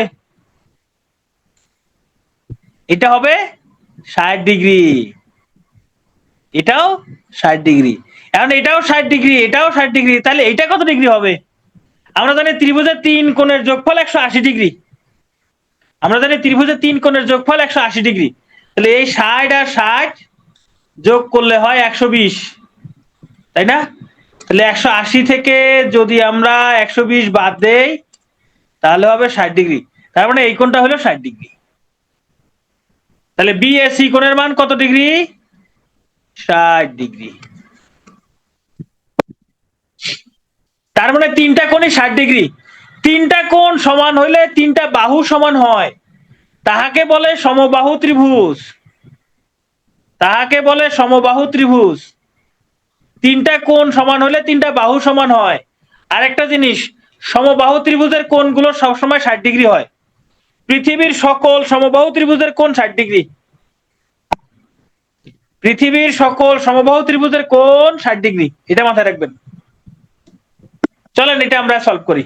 এটা হবে 60 ডিগ্রি, এটাও 60 ডিগ্রি। এখন এটাও 60 ডিগ্রি, এটাও 60 ডিগ্রি, তাহলে এটা কত ডিগ্রি হবে? আমরা জানি ত্রিভুজের 3 কোণের যোগফল 180 ডিগ্রি, আমরা জানি ত্রিভুজের 3 কোণের যোগফল 180 ডিগ্রি, তাহলে এই 60 আর 60 যোগ করলে হয় 120, তাই না? তাহলে 180 থেকে যদি আমরা 120 বাদ দেই তাহলে হবে 60 ডিগ্রি, তার মানে এই কোণটা হলো 60 ডিগ্রি। তাহলে বিএসি কোণের মান কত ডিগ্রি? 60 ডিগ্রি। তার মানে তিনটা কোণই 60 ডিগ্রি। তিনটা কোণ সমান হইলে তিনটা বাহু সমান হয়, তাহাকে বলে সমবাহু ত্রিভুজ, তাহাকে বলে সমবাহু ত্রিভুজ। তিনটা কোণ সমান হলে তিনটা বাহু সমান হয়। আরেকটা জিনিস, সমবাহু ত্রিভুজের কোণগুলো সবসময় 60° হয়। পৃথিবীর সকল সমবাহু ত্রিভুজের কোণ 60°। পৃথিবীর সকল সমবাহু ত্রিভুজের কোণ 60°, এটা মাথায় রাখবেন। চলেন এটা আমরা সলভ করি।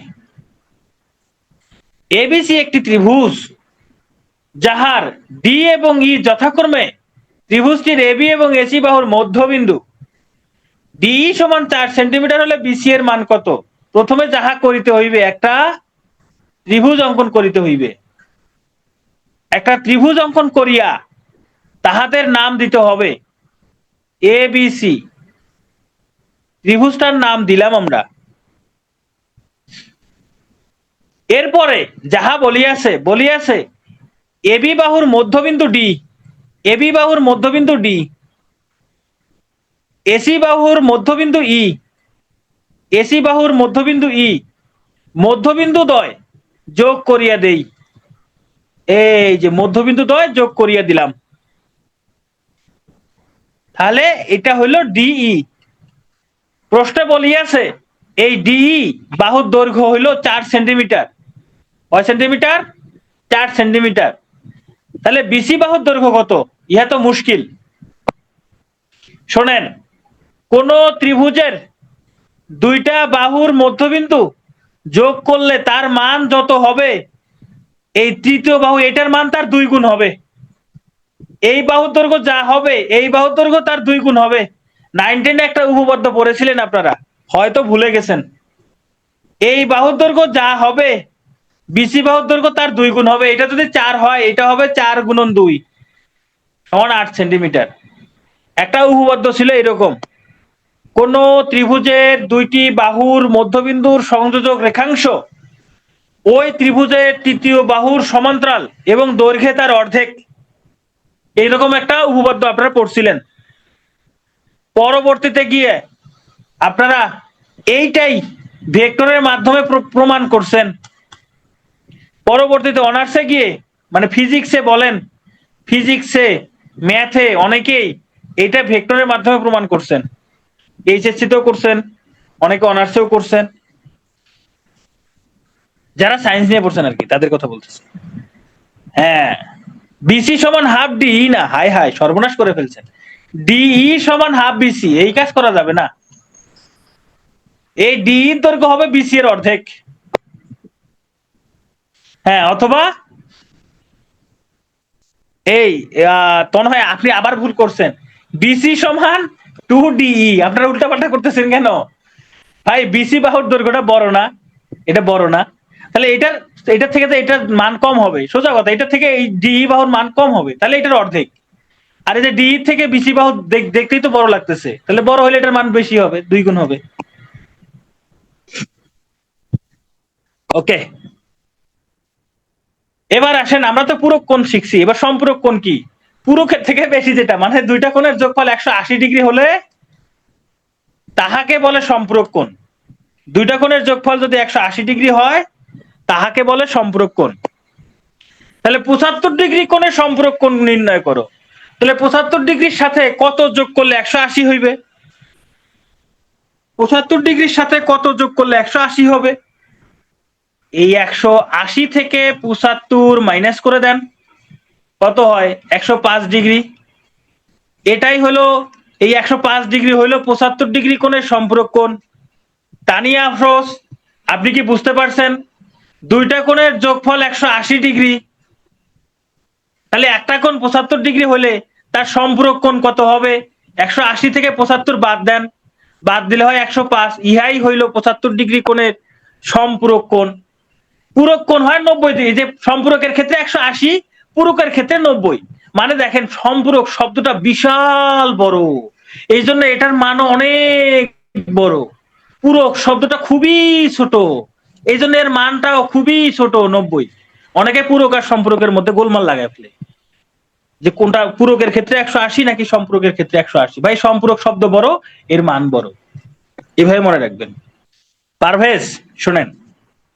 এবিসি একটি ত্রিভুজ যাহার ডি এবং ই যথাক্রমে ত্রিভুজটির এবি এবং এসি বাহুর মধ্যবিন্দু। ডিই সমান 4 সেন্টিমিটার হলে বিসি এর মান কত? প্রথমে যাহা করিতে হইবে, একটা ত্রিভুজ অঙ্কন করিতে হইবে। একটা ত্রিভুজ অঙ্কন করিয়া তাহাদের নাম দিতে হবে এ বি সি। ত্রিভুজটার নাম দিলাম আমরা। এরপরে যাহা বলিয়াছে এবি বাহুর মধ্যবিন্দু ডি, এবি বাহুর মধ্যবিন্দু ডি, এসি বাহুর মধ্যবিন্দু ই, এসি বাহুর মধ্যবিন্দু ই, মধ্যবিন্দু দ্বয় যোগ করিয়া দেই। এই যে মধ্যবিন্দু দ্বয় যোগ করিয়া দিলাম, তাহলে এটা হলো ডিই। প্রশ্নে বলিয়াছে এই ডিই বাহুর দৈর্ঘ্য হইল 4 সেন্টিমিটার। কয় সেন্টিমিটার? 4 সেন্টিমিটার। তাহলে বিসি বাহুর দৈর্ঘ্য কত? ইহা তো মুশকিল। শোনেন, কোন ত্রিভুজের দুইটা বাহুর মধ্যবিন্দু যোগ করলে তার মান যত হবে, এই তৃতীয় বাহু এটার মান তার 2 গুণ হবে। এই বাহুর দৈর্ঘ্য যা হবে এই বাহুর দৈর্ঘ্য তার 2 গুণ হবে। 9 10 একটা উপপাদ্য পড়েছিলেন আপনারা, হয়তো ভুলে গেছেন। এই বাহুর দৈর্ঘ্য যা হবে বিসি বাহুর দৈর্ঘ্য তার 2 গুণ হবে। এটা যদি 4 হয়, এটা হবে 4 গুণন 2 সমান 8 সেন্টিমিটার। একটা উপপাদ্য ছিল এরকম, কোন ত্রিভুজের দুইটি বাহুর মধ্যবিন্দুর সংযোজক রেখাংশ ওই ত্রিভুজের তৃতীয় বাহুর সমান্তরাল এবং দৈর্ঘ্যে তার অর্ধেক। এইরকম একটা উপপাদ্য আপনারা পড়ছিলেন। পরবর্তীতে গিয়ে আপনারা এইটাই ভেক্টরের মাধ্যমে প্রমাণ করছেন। পরবর্তীতে অনার্সে গিয়ে, মানে ফিজিক্সে বলেন, ফিজিক্সে ম্যাথে অনেকেই এটা ভেক্টরের মাধ্যমে প্রমাণ করছেন। এইচএসসি তেও করছেন, অনেকে অনার্সেও করছেন। যারা সায়েন্স নিয়ে পড়ছেন আর কি, তাদের কথা বলতেছি। হ্যাঁ, বিসি সমান হাফ ডিই না, হাই হাই সর্বনাশ করে ফেলছেন। ডিই সমান হাফ বিসি, এই কাজ করা যাবে না। এই ডিই দৈর্ঘ্য হবে বিসি এর অর্ধেক। হ্যাঁ, অথবা এই তনয় আপনি আবার ভুল করছেন, বিসি সমান 2ডিই। আপনারা উল্টাপাল্টা করতেছেন কেন ভাই? বিসি বাহুর দৈর্ঘ্যটা বড় না, এটা বড় না, তাহলে এটার থেকে তো এটার মান কম হবে। সোজা কথা, এটা থেকে এই ডিই বাহুর মান কম হবে, তাহলে এটার অর্ধেক। আর এই যে ডি থেকে বিসি বাহু দেখতেই তো বড় লাগতেছে, তাহলে বড় হলে এটার মান বেশি হবে, 2 গুণ হবে। ওকে, এবার আসেন, আমরা তো পূরক কোণ শিখছি, এবার সম্পূরক কোণ কি? পূরকের থেকে বেশি যেটা, মানে দুইটা কোণের যোগফল 180° হলে তাহাকে বলে সম্পূরক কোণ। দুইটা কোণের যোগফল যদি 180° হয় তাহাকে বলে সম্পূরক কোণ। তাহলে 75° কোণের সম্পূরক কোণ নির্ণয় করো। তাহলে 75°র সাথে কত যোগ করলে 180 হইবে? 75°র সাথে কত যোগ করলে 180 হবে? এই 180 থেকে 75 মাইনাস করে দেন, কত হয়? 105°। এটাই হলো, এই 105° হইলো 75° কোণের সম্পূরক কোণ। তানিয়া আফরোজ, আপনি কি বুঝতে পারছেন? দুইটা কোণের যোগফল 180°, তাহলে একটা কোণ 75° হলে তার সম্পূরক কোণ কত হবে? 180 থেকে 75 বাদ দেন, বাদ দিলে হয় 105। ইহাই হইল 75° কোণের সম্পূরক কোণ। পূরক কোণ হয় 90°। এই যে সম্পূরকের ক্ষেত্রে 180, পূরকের ক্ষেত্রে 90। মানে দেখেন, সম্পূরক শব্দটা বিশাল বড়, এই জন্য এটার মানও অনেক বড়। পূরক শব্দটা খুবই ছোট, এই জন্য এর মানটাও খুবই ছোট, 90। অনেকে পূরক আর সম্পূরকের মধ্যে গোলমাল লাগায় ফেলে, যে কোনটা পূরকের ক্ষেত্রে 180 নাকি সম্পূরকের ক্ষেত্রে 180। ভাই, সম্পূরক শব্দ বড়, এর মান বড়, এভাবে মনে রাখবেন। পারভেজ, শোনেন,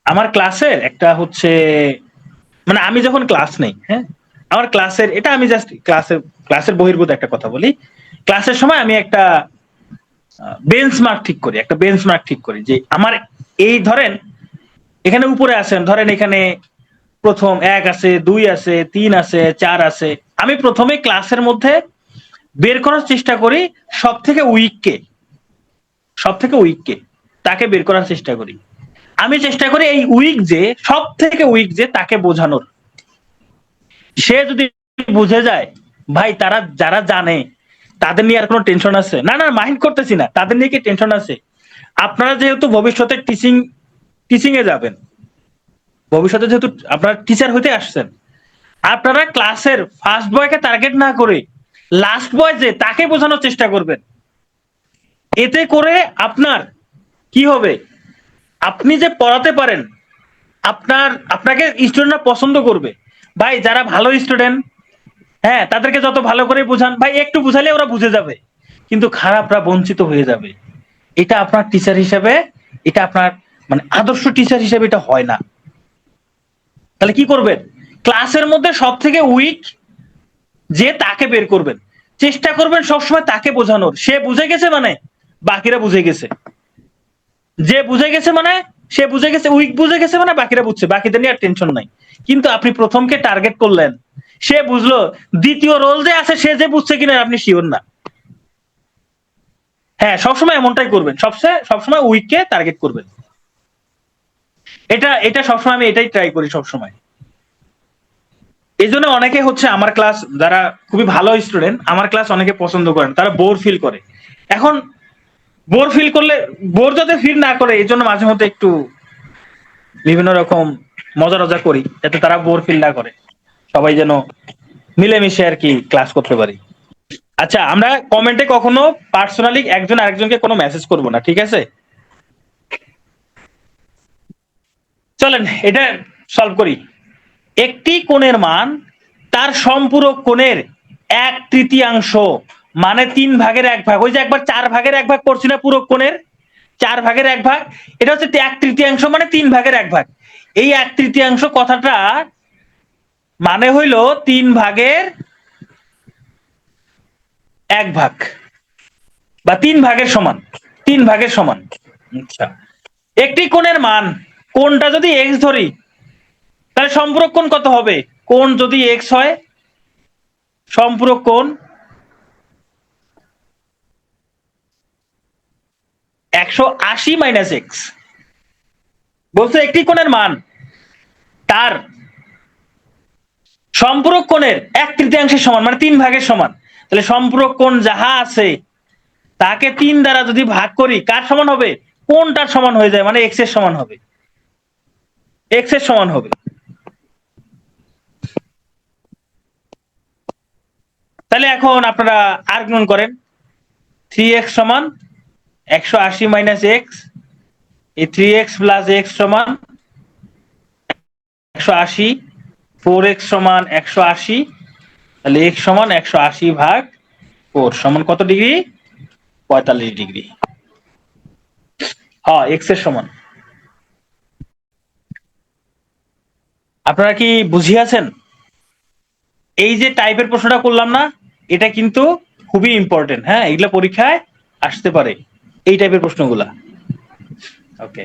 আমার ক্লাসের একটা হচ্ছে, মানে আমি যখন ক্লাস নেই, হ্যাঁ, আমার ক্লাসের এটা, আমি জাস্ট ক্লাসের বহির্ভূত একটা কথা বলি। ক্লাসের সময় আমি একটা বেঞ্চমার্ক ঠিক করি, যে আমার এই ধরেন এখানে উপরে আছেন, ধরেন এখানে প্রথম 1 আছে, 2 আছে, 3 আছে, 4 আছে। আমি প্রথমে ক্লাসের মধ্যে বের করার চেষ্টা করি সবথেকে উইক কে, তাকে বের করার চেষ্টা করি। আমি চেষ্টা করি এই সবথেকে উইক যে তাকে বোঝানোর। সে যদি বুঝে যায়, ভাই তারা যারা জানে তাদের নিয়ে আর কোনো টেনশন আছে? না না, মাইন্ড করতেছি না, তাদের নিয়ে কি টেনশন আছে? আপনারা যেহেতু ভবিষ্যতে টিচিং এ যাবেন, ভবিষ্যতে যেহেতু আপনারা টিচার হতে আসছেন, আপনারা ক্লাসের ফার্স্ট বয়কে টার্গেট না করে লাস্ট বয় যে তাকে বোঝানোর চেষ্টা করবেন। এতে করে আপনার কি হবে, আপনি যে পড়াতে পারেন, আপনাকে স্টুডেন্টরা পছন্দ করবে। ভাই যারা ভালো স্টুডেন্ট, হ্যাঁ তাদেরকে যত ভালো করে বোঝান, ভাই একটু বুঝালে ওরা বুঝে যাবে, কিন্তু খারাপরা বঞ্চিত হয়ে যাবে। এটা আপনার টিচার হিসেবে, এটা আপনার মানে আদর্শ টিচার হিসেবে এটা হয় না। তাহলে কি করবেন, ক্লাসের মধ্যে সব থেকে উইক যে তাকে বের করবেন, চেষ্টা করবেন সবসময় তাকে বোঝানোর। সে বুঝে গেছে মানে বাকিরা বুঝে গেছে, যে বুঝে গেছে মানে সে বুঝে গেছে, উইক বুঝে গেছে মানে বাকিরা বুঝছে, বাকিদের নিয়ে আর টেনশন নাই। কিন্তু আপনি প্রথমকে টার্গেট করলেন, সে বুঝলো, দ্বিতীয় রোল যে আছে সে যে বুঝছে কিনা আপনি শিওর না। হ্যাঁ, সবসময় এমনটাই করবেন, সবসময় উইককে টার্গেট করবেন। এটা সবসময় আমি এটাই ট্রাই করি সবসময়। এই জন্য অনেকে হচ্ছে আমার ক্লাস, যারা খুবই ভালো স্টুডেন্ট, আমার ক্লাস অনেকে পছন্দ করেন, তারা বোর ফিল করে। এখন বোর যাতে ফিল না করে, এই জন্য মাঝে মধ্যে একটু বিভিন্ন রকম মজা করি, যাতে তারা বোর ফিল না করে, সবাই যেন মিলেমিশে আর কি ক্লাস করতে পারি। আচ্ছা, আমরা কমেন্টে কখনো পার্সোনালি একজন আরেকজনকে কোনো মেসেজ করব না, ঠিক আছে? চলেন এটা সলভ করি। একটি কোণের মান তার সম্পূরক কোণের 1/3 মানে 3/1 ওই যে একবার 4/1 করছি না পূরক কোণের, 4/1, এটা হচ্ছে 1/3 মানে 3/1। এই 1/3 কথাটা মানে হইল 3/1 বা 3/সমান। আচ্ছা, একটি কোণের মান, কোণটা যদি এক্স ধরি, তাহলে সম্পূরক কোণ কত হবে? কোণ যদি এক্স হয়, সম্পূরক কোণ 180 মাইনাস এক্স। বলছে একটি কোণের মান তার সম্পূরক কোণের 1/3 সমান মানে 3/এর সমান। তাহলে সম্পূরক কোণ যাহা আছে তাকে 3 দ্বারা যদি ভাগ করি, কার সমান হবে? কোণটার সমান হয়ে যায়, মানে এক্স এর সমান হবে, এক্স এর সমান হবে। তাহলে এখন আপনারা আর্গুমেন্ট করেন, 3x সমান 180 মাইনাস এক্স, এই 3x প্লাস এক্স সমান 180, 4x সমান 180, তাহলে x সমান 180/4 সমান কত ডিগ্রি? 45 ডিগ্রি। হ্যাঁ, x এর সমান। আপনারা কি বুঝিয়াছেন? এই যে টাইপের প্রশ্নটা করলাম না, এটা কিন্তু খুবই ইম্পর্টেন্ট। হ্যাঁ, এগুলা পরীক্ষায় আসতে পারে, এই টাইপের প্রশ্নগুলা। ওকে,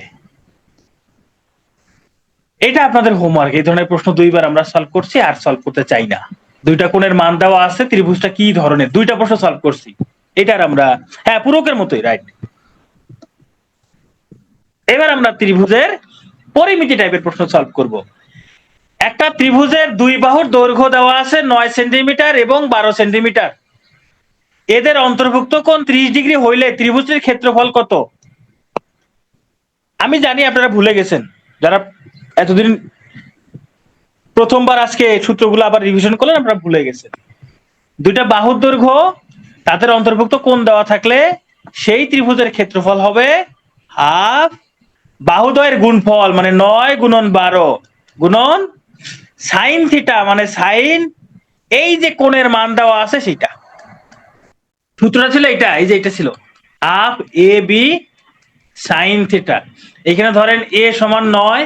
এটা আপনাদের হোমওয়ার্ক। এই ধরনের প্রশ্ন 2বার আমরা সলভ করছি, আর সলভ করতে চাই না। দুইটা কোণের মান দেওয়া আছে, ত্রিভুজটা কি ধরনের, 2টা প্রশ্ন সলভ করছি। এটার আমরা, হ্যাঁ পূরকের মতোই, রাইট। এবার আমরা ত্রিভুজের পরিমিতি টাইপের প্রশ্ন সলভ করব। একটা ত্রিভুজের 2 বাহুর দৈর্ঘ্য দেওয়া আছে 9 সেন্টিমিটার এবং 12 সেন্টিমিটার। এদের অন্তর্ভুক্ত কোণ 30 ডিগ্রি হইলে ত্রিভুজের ক্ষেত্রফল কত? আমি জানি আপনারা ভুলে গেছেন, যারা এতদিন প্রথমবার আজকে সূত্রগুলো আবার রিভিশন করলেন, আপনারা ভুলে গেছেন। 2টা বাহুর দৈর্ঘ্য, তাদের অন্তর্ভুক্ত কোণ দেওয়া থাকলে সেই ত্রিভুজের ক্ষেত্রফল হবে হাফ বাহুদ্বয়ের গুণফল, মানে 9 গুণন 12 গুণন সাইন থিটা, মানে সাইন এই যে কোণের মান দেওয়া আছে সেটা। সূত্রটা ছিল এটা, এই যে এটা ছিল half A B sine theta. এখানে ধরেন এ সমান 9,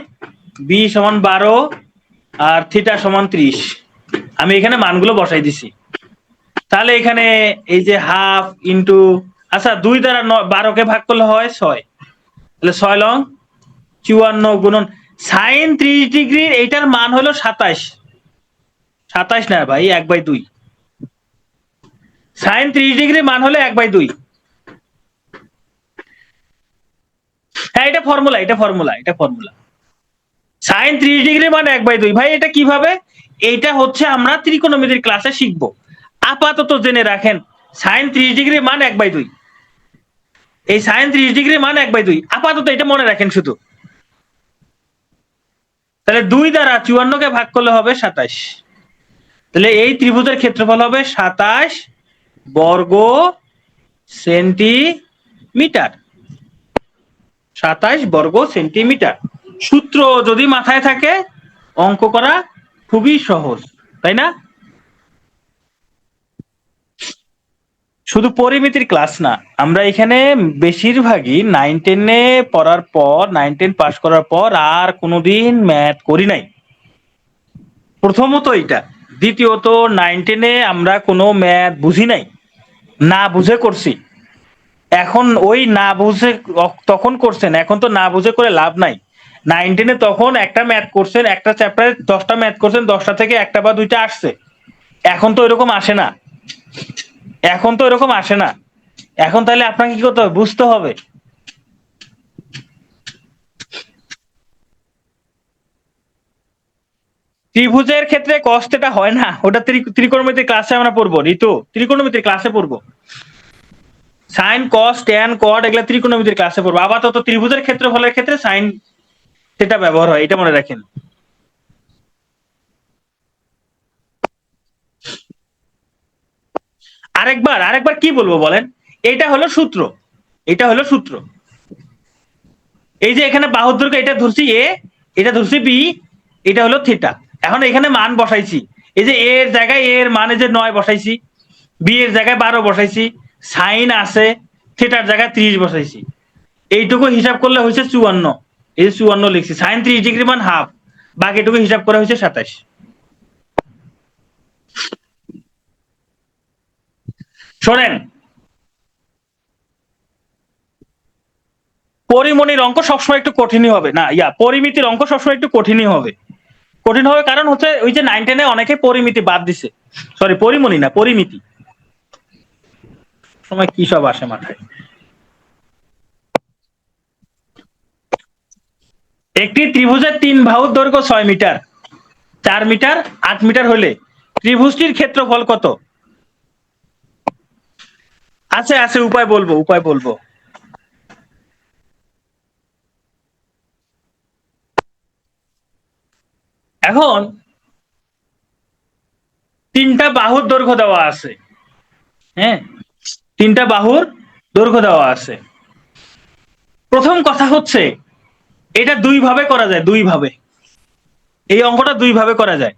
বি সমান 12, আর থিটা সমান 30। আমি এখানে মানগুলো বসাই দিছি। তাহলে এখানে এই যে হাফ ইন্টু, আচ্ছা 2 দ্বারা 12কে ভাগ করলে হয় 6, তাহলে 6 লং 54 গুণন সাইন 30 ডিগ্রির এইটার মান হলো 27। 27 না ভাই, 1/2। সাইন 30 ডিগ্রির মান হলো 1/2। হ্যাঁ, এটা ফর্মুলা, এটা ফর্মুলা, এটা ফর্মুলা। সাইন 30 ডিগ্রির মান 1/2। ভাই এটা কিভাবে? এইটা হচ্ছে আমরা ত্রিকোণমিতির ক্লাসে শিখবো। আপাতত জেনে রাখেন সাইন 30 ডিগ্রির মান 1/2। এই সাইন 30 ডিগ্রির মান 1/2 আপাতত এটা মনে রাখেন শুধু। তাহলে 2 দ্বারা 54কে ভাগ করলে হবে 27। তাহলে এই ত্রিভুজের ক্ষেত্রফল হবে 27 বর্গ সেন্টিমিটার। 27 বর্গ সেন্টিমিটার। সূত্র যদি মাথায় থাকে অঙ্ক করা খুবই সহজ, তাই না? শুধু পরিমিতির ক্লাস না, আমরা এখানে বেশিরভাগই 9-10-এ পড়ার পর, 9-10 পাস করার পর আর কোনোদিন ম্যাথ করি নাই। প্রথমত এটা, দ্বিতীয়ত 9-10-এ আমরা কোনো ম্যাথ বুঝি নাই, না বুঝে করছি। এখন ওই না বুঝে তখন করছেন, এখন তো না বুঝে করে লাভ নাই। 9-10-এ তখন একটা ম্যাথ করছেন, একটা চ্যাপ্টারে 10টা ম্যাথ করছেন, 10টা থেকে একটা বা দুইটা আসছে। এখন তো এরকম আসে না, এখন তো এরকম আসে না। এখন তাহলে আপনাকে কি করতে হবে? বুঝতে হবে। ত্রিভুজের ক্ষেত্রে cos θ হয় না, ওটা ত্রিকোণমিতির ক্লাসে আমরা পড়বো। ঋতু, ত্রিকোণমিতির ক্লাসে পড়বো। সাইন কস ট্যান কট এগুলা ত্রিকোণমিতির ক্লাসে পড়বো। আপাতত ত্রিভুজের ক্ষেত্রফলের ক্ষেত্রে সাইন থিটা ব্যবহার হয়, এটা মনে রাখেন। আরেকবার কি বলবো বলেন? এটা হলো সূত্র, এটা হলো সূত্র। এই যে এখানে বাহুর দৈর্ঘ্য এটা ধরছি এ, এটা ধরছি বি, এটা হলো থিটা। এখন এখানে মান বসাইছি, এই যে এর জায়গায় এর মানে যে 9 বসাইছি, বি এর জায়গায় 12 বসাইছি, সাইন আছে, থিটার জায়গায় 30 বসাইছি। এইটুকু হিসাব করলে হয়েছে 54। এই যে 54 লিখছি, সাইন 30 ডিগ্রি মান হাফ, বাকিটুকু হিসাব করা হয়েছে 27। শোনেন, পরিমণির অঙ্ক সবসময় একটু কঠিনই হবে, না পরিমিতির অঙ্ক সবসময় একটু কঠিনই হবে। কঠিন হবে কারণ হচ্ছে ওই যে 9-10-এ অনেকে পরিমিতি বাদ দিছে, সরি পরিমণি না, পরিমিতি। সময় কি সব আসে মাথায়। একটি ত্রিভুজের 3 বাহুর দৈর্ঘ্য 6 মিটার, 4 মিটার, 8 মিটার হলে ত্রিভুজটির ক্ষেত্রফল কত? আছে আছে, উপায় বলবো, উপায় বলবো। এখন 3টা বাহুর দৈর্ঘ্য দেওয়া আছে। হ্যাঁ, 3টা বাহুর দৈর্ঘ্য দেওয়া আছে। প্রথম কথা হচ্ছে এটা 2 ভাবে করা যায়, 2 ভাবে। এই অঙ্কটা 2 ভাবে করা যায়।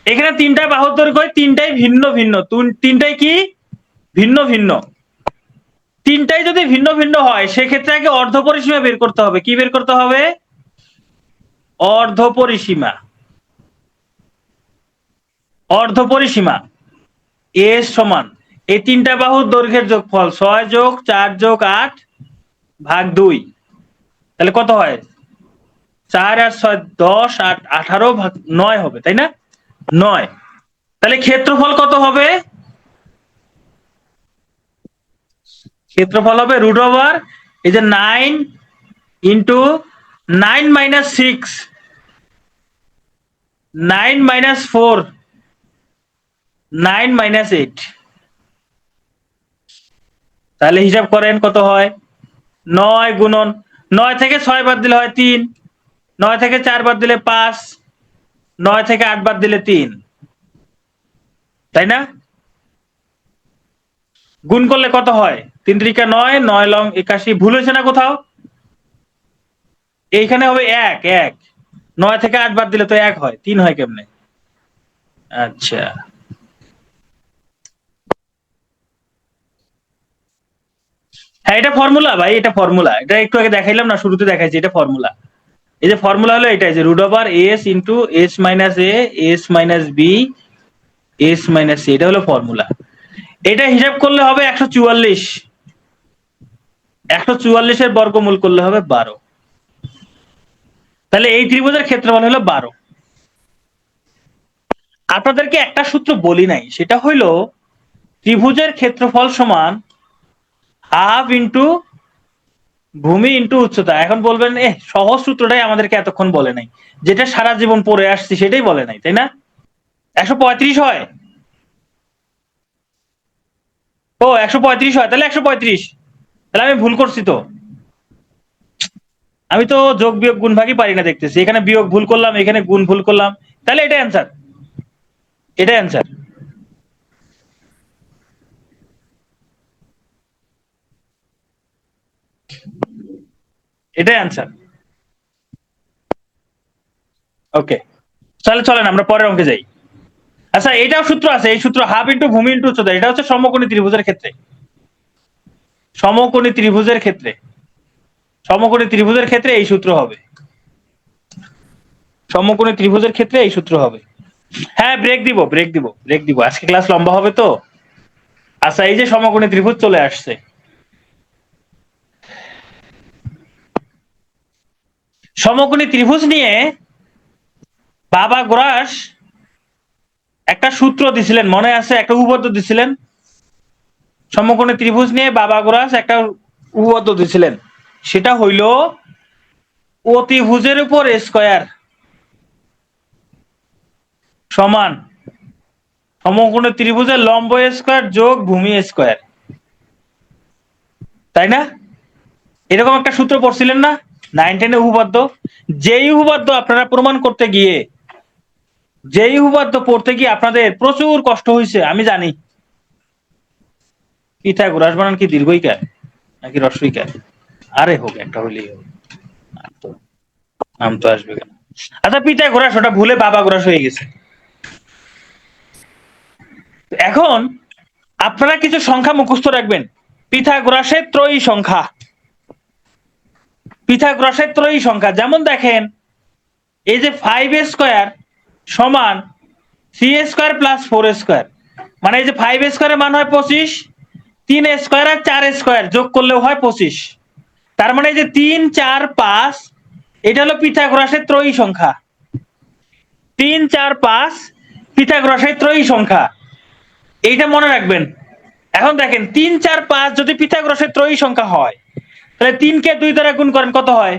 এখানে 3টা বাহুর দৈর্ঘ্য, 3টাই ভিন্ন ভিন্ন, 3টাই কি ভিন্ন ভিন্ন। 3টাই যদি ভিন্ন ভিন্ন হয় সেক্ষেত্রে আগে অর্ধপরিসীমা বের করতে হবে। কি বের করতে হবে? অর্ধপরিসীমা। অর্ধপরিসীমা এস সমান এই 3টা বাহুর দৈর্ঘ্যের যোগফল 6 যোগ 4 যোগ 8 ভাগ 2। তাহলে কত হয়? 4 আর 6 10, 8 18 ভাগ 9 হবে, তাই না? 9। তাহলে ক্ষেত্রফল কত হবে? ক্ষেত্রফল হবে √, এই যে 9 ইন্টু 9 মাইনাস 6, 9 মাইনাস 4, 9 মাইনাস 8। তাহলে হিসাব করেন কত হয়? 9 গুণন 9 থেকে 6 বাদ দিলে হয় 3, 9 থেকে 4 বাদ দিলে 5, 9 থেকে 8 বাদ দিলে 3, তাই না? গুণ করলে কত হয়? 3 × 9, 9 লং 81। ভুল হয়েছে না কোথাও? এইখানে হবে 1 1, 9 থেকে 8 বাদ দিলে তো 1 হয়, 3 হয় কেমনে? আচ্ছা, হ্যাঁ এটা ফর্মুলা ভাই, এটা ফর্মুলা। এটা একটু আগে দেখাইলাম না, শুরুতে দেখাইছি, এটা ফর্মুলা। এই যে ফর্মুলা হলো এটাই, যে √s into s minus a, s minus b, s minus c, এটা হলো ফর্মুলা। এটা হিসাব করলে হবে 144। 144 এর বর্গমূল করলে হবে 12। তাহলে এই ত্রিভুজের ক্ষেত্রফল হলো 12। আপনাদেরকে একটা সূত্র বলি নাই, সেটা হইলো ত্রিভুজের ক্ষেত্রফল সমান হাফ ইন্টু ভূমি ইন্টু উচ্চতা। এখন বলবেন সহজ সূত্রটাই আমাদেরকে এতক্ষণ বলে নাই, যেটা সারা জীবন পড়ে আসছি সেটাই বলে নাই, তাই না? 135 হয়? ও 135 হয়, তাহলে 135। তাহলে আমি ভুল করছি তো, আমি তো যোগ বিয়োগ গুণ ভাগই পারি না দেখতেছি, এখানে বিয়োগ ভুল করলাম, এখানে গুণ ভুল করলাম, তাহলে এটা অ্যান্সার, এটা অ্যান্সার। এটাই অ্যান্সার। ওকে, তাহলে চলেন আমরা পরের অঙ্কে যাই। আচ্ছা, এটাও সূত্র আছে, এই সূত্র হাফ ইন্টু ভূমি ইন্টু উচ্চতা, এটা হচ্ছে সমকোণী ত্রিভুজের ক্ষেত্রে, সমকোণী ত্রিভুজের ক্ষেত্রে, সমকোণী ত্রিভুজের ক্ষেত্রে এই সূত্র হবে, সমকোণী ত্রিভুজের ক্ষেত্রে এই সূত্র হবে। হ্যাঁ, ব্রেক দিব, ব্রেক দিব, ব্রেক দিব, আজকে ক্লাস লম্বা হবে তো। আচ্ছা, এই যে সমকোণী ত্রিভুজ চলে আসছে, সমকোণী ত্রিভুজ নিয়ে বাবা গোরাস একটা সূত্র দিছিলেন, মনে আছে? একটা উপপাদ্য দিছিলেন, সমকোণী ত্রিভুজ নিয়ে বাবা গোরাস একটা উপপাদ্য দিছিলেন, সেটা হইল অতিভুজের উপর স্কয়ার সমান সমকোণী ত্রিভুজের লম্ব স্কয়ার যোগ ভূমি স্কয়ার, তাই না? এরকম একটা সূত্র পড়ছিলেন না 9-10 উপপাদ্য? যেই উপপাদ্য আপনারা প্রমাণ করতে গিয়ে, যেই উপপাদ্য পড়তে গিয়ে আপনাদের প্রচুর কষ্ট হয়েছে আমি জানি। পিথাগোরাস বানান কি দীর্ঘইকার নাকি হ্রস্বইকার? আরে হোক, একটা হইলেই হোক, নাম তো আসবে কেন? আচ্ছা, পিথাগোরাস ওটা ভুলে বাবা গোরাস হয়ে গেছে। এখন আপনারা কিছু সংখ্যা মুখস্থ রাখবেন, পিথাগোরাসের ত্রয়ী সংখ্যা, পিথাগোরাসের ত্রয়ী সংখ্যা, যেমন দেখেন এই যে 5 স্কয়ার সমান 3 স্কয়ার প্লাস 4 স্কয়ার, মানে এই যে 5 স্কয়ারের মান হয় 25, 3 স্কয়ার আর 4 স্কয়ার যোগ করলেও হয় 25, তার মানে এই যে 3, 4, 5, এটা হলো পিথাগোরাসের ত্রয়ী সংখ্যা। 3, 4, 5 পিথাগোরাসের ত্রয়ী সংখ্যা, এইটা মনে রাখবেন। এখন দেখেন 3, 4, 5 যদি পিথাগোরাসের ত্রয়ী সংখ্যা হয়, তাহলে 3 কে 2 দ্বারা গুণ করেন কত হয়?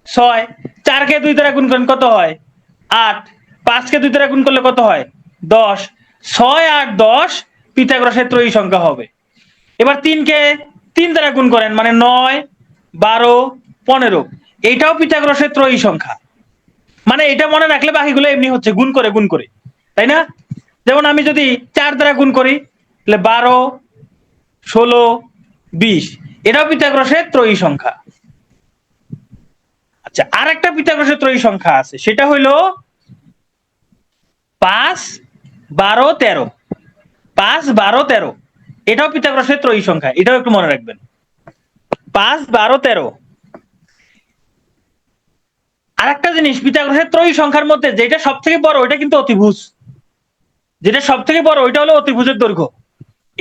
6। 4 কে 2 দ্বারা গুণ করেন কত হয়? 8। 5 কে 2 দ্বারা গুণ করলে কত হয়? 10। 6, 8, 10 পিথাগোরাসের ত্রয়ী সংখ্যা হবে। এবার 3 কে 3 দ্বারা গুণ করেন, মানে 9, 12, 15, এইটাও পিথাগোরাসের ত্রয়ী সংখ্যা। মানে এটা মনে রাখলে বাকিগুলো এমনি হচ্ছে, গুণ করে গুণ করে, তাই না? যেমন আমি যদি 4 দ্বারা গুণ করি, তাহলে 12, 16, 20, এটাও পিথাগোরাসের ত্রয়ী সংখ্যা। আচ্ছা, আর একটা পিথাগোরাসের ত্রয়ী সংখ্যা আছে, সেটা হইলো 5, 12, 13, 5, 12, 13, এটাও পিথাগোরাসের ত্রয়ী সংখ্যা, এটাও একটু মনে রাখবেন। 5, 12, 13। আর একটা জিনিস, পিথাগোরাসের ত্রয়ী সংখ্যার মধ্যে যেটা সব থেকে বড় ওইটা কিন্তু অতিভুজ, যেটা সব থেকে বড় ওইটা হলো অতিভুজের দৈর্ঘ্য,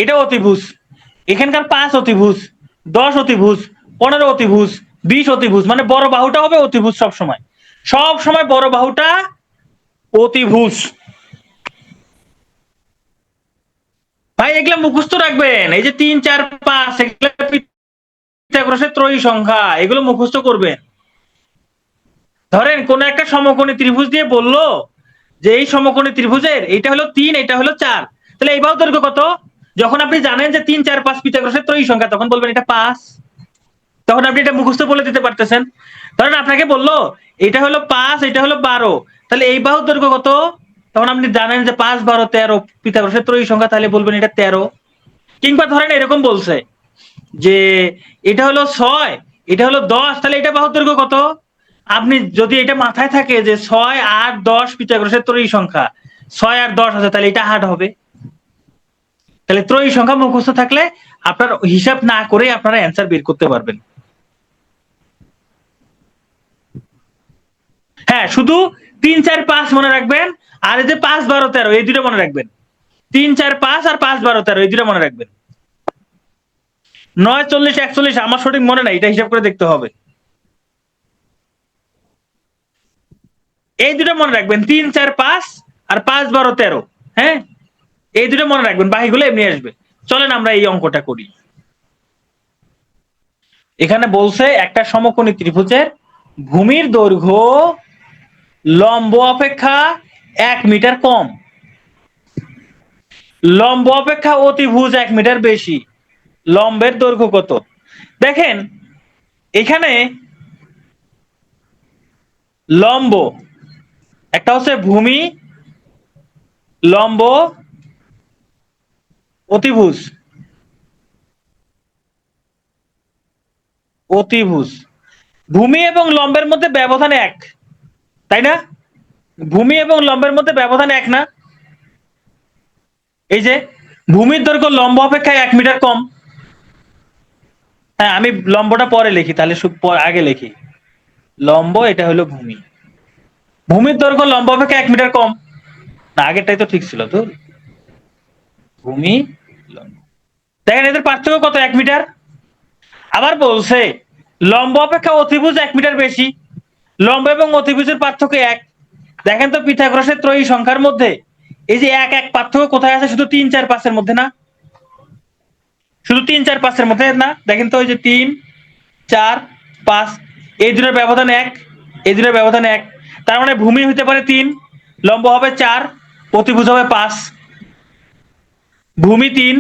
এটা অতিভুজ। এখানকার 5 অতিভুজ, 10 অতিভুজ, 15 অতিভুজ, 20 অতিভুজ, মানে বড় বাহুটা হবে অতিভুজ সব সময়, সব সময় বড় বাহুটা অতিভুজ। ভাই এগুলা মুখস্থ রাখবেন, এই যে 3, 4, 5 এগুলা পিথাগোরাসের ত্রয়ী সংখ্যা, এগুলো মুখস্থ করবেন। ধরেন কোন একটা সমকোণী ত্রিভুজ দিয়ে বললো যে এই সমকোণী ত্রিভুজের এইটা হলো 3, এটা হলো 4, তাহলে এই বাহুর দৈর্ঘ্য কত? যখন আপনি জানেন যে 3, 4, 5 পিথাগোরাসের ত্রয়ী সংখ্যা, তখন বলবেন এটা 5, তখন আপনি এটা মুখস্থ বলে দিতে পারতেছেন। ধরেন আপনাকে বললো এটা হলো 5, এটা হলো 12, তাহলে এই বাহুর দৈর্ঘ্য কত? তখন আপনি জানেন যে 5, 12, 13 পিথাগোরাসের ত্রয়ী সংখ্যা, তাহলে বলবেন এটা 13। কিংবা ধরেন এরকম বলছে যে এটা হলো 6, এটা হলো 10, তাহলে এটা বাহুর দৈর্ঘ্য কত? আপনি যদি এটা মাথায় থাকে যে 6, 8, 10 পিথাগোরাসের ত্রয়ী সংখ্যা, 6 আর 10 আছে, তাহলে এটা 8 হবে। তাহলে ত্রয়ী সংখ্যা মুখস্থ থাকলে আপনার হিসাব না করে আপনারা অ্যান্সার বের করতে পারবেন। হ্যাঁ, শুধু 3, 4, 5 মনে রাখবেন, আর এই যে 5, 12, 13 এই দুটো মনে রাখবেন। 3, 4, 5 আর 5, 12, 13 এই দুটো মনে রাখবেন। 9, 40, 41 আমার সঠিক মনে নাই, এটা হিসাব করে দেখতে হবে। এই দুটো মনে রাখবেন, 3 4 5 আর 5 12 13। হ্যাঁ, এই দুটো মনে রাখবেন, বাকিগুলো এমনি আসবে। চলেন আমরা এই অঙ্কটা করি। এখানে বলছে একটা সমকোণী ত্রিভুজের ভূমির দৈর্ঘ্য লম্ব অপেক্ষা 1 মিটার কম, লম্ব অপেক্ষা অতিভুজ 1 মিটার বেশি, লম্বের দৈর্ঘ্য কত? দেখেন এখানে লম্ব, একটা হচ্ছে ভূমি, লম্ব, অতিভুজ, অতিভুজ। ভূমি এবং লম্বের মধ্যে ব্যবধান 1, তাই না? ভূমি এবং লম্বের মধ্যে ব্যবধান 1 না? এই যে ভূমির দৈর্ঘ্য লম্ব অপেক্ষা 1 মিটার কম। হ্যাঁ, আমি লম্বটা পরে লিখি, তাহলে আগে লিখি লম্ব, এটা হলো ভূমি। ভূমির দৈর্ঘ্য লম্ব অপেক্ষা 1 মিটার কম। না, আগেরটাই তো ঠিক ছিল তো। ভূমি, লম্ব, দেখেন এদের পার্থক্য কত? 1 মিটার। আবার বলছে লম্ব অপেক্ষা অতিভুজ 1 মিটার বেশি, লম্ব এবং অতিভুজের পার্থক্য 1। দেখেন তো পিথাগোরাসের ত্রয়ী সংখ্যার মধ্যে এই যে 1 1 পার্থক্য কোথায় আছে? শুধু 3 4 5 এর মধ্যে না? শুধু 3 4 5 এর মধ্যে না? দেখেন তো, ওই যে 3 4 5, এই দুটোর ব্যবধান 1, এই দুটোর ব্যবধান 1। তার মানে ভূমি হতে পারে 3, লম্ব হবে 4, অতিভুজ হবে 5। ভূমি 3,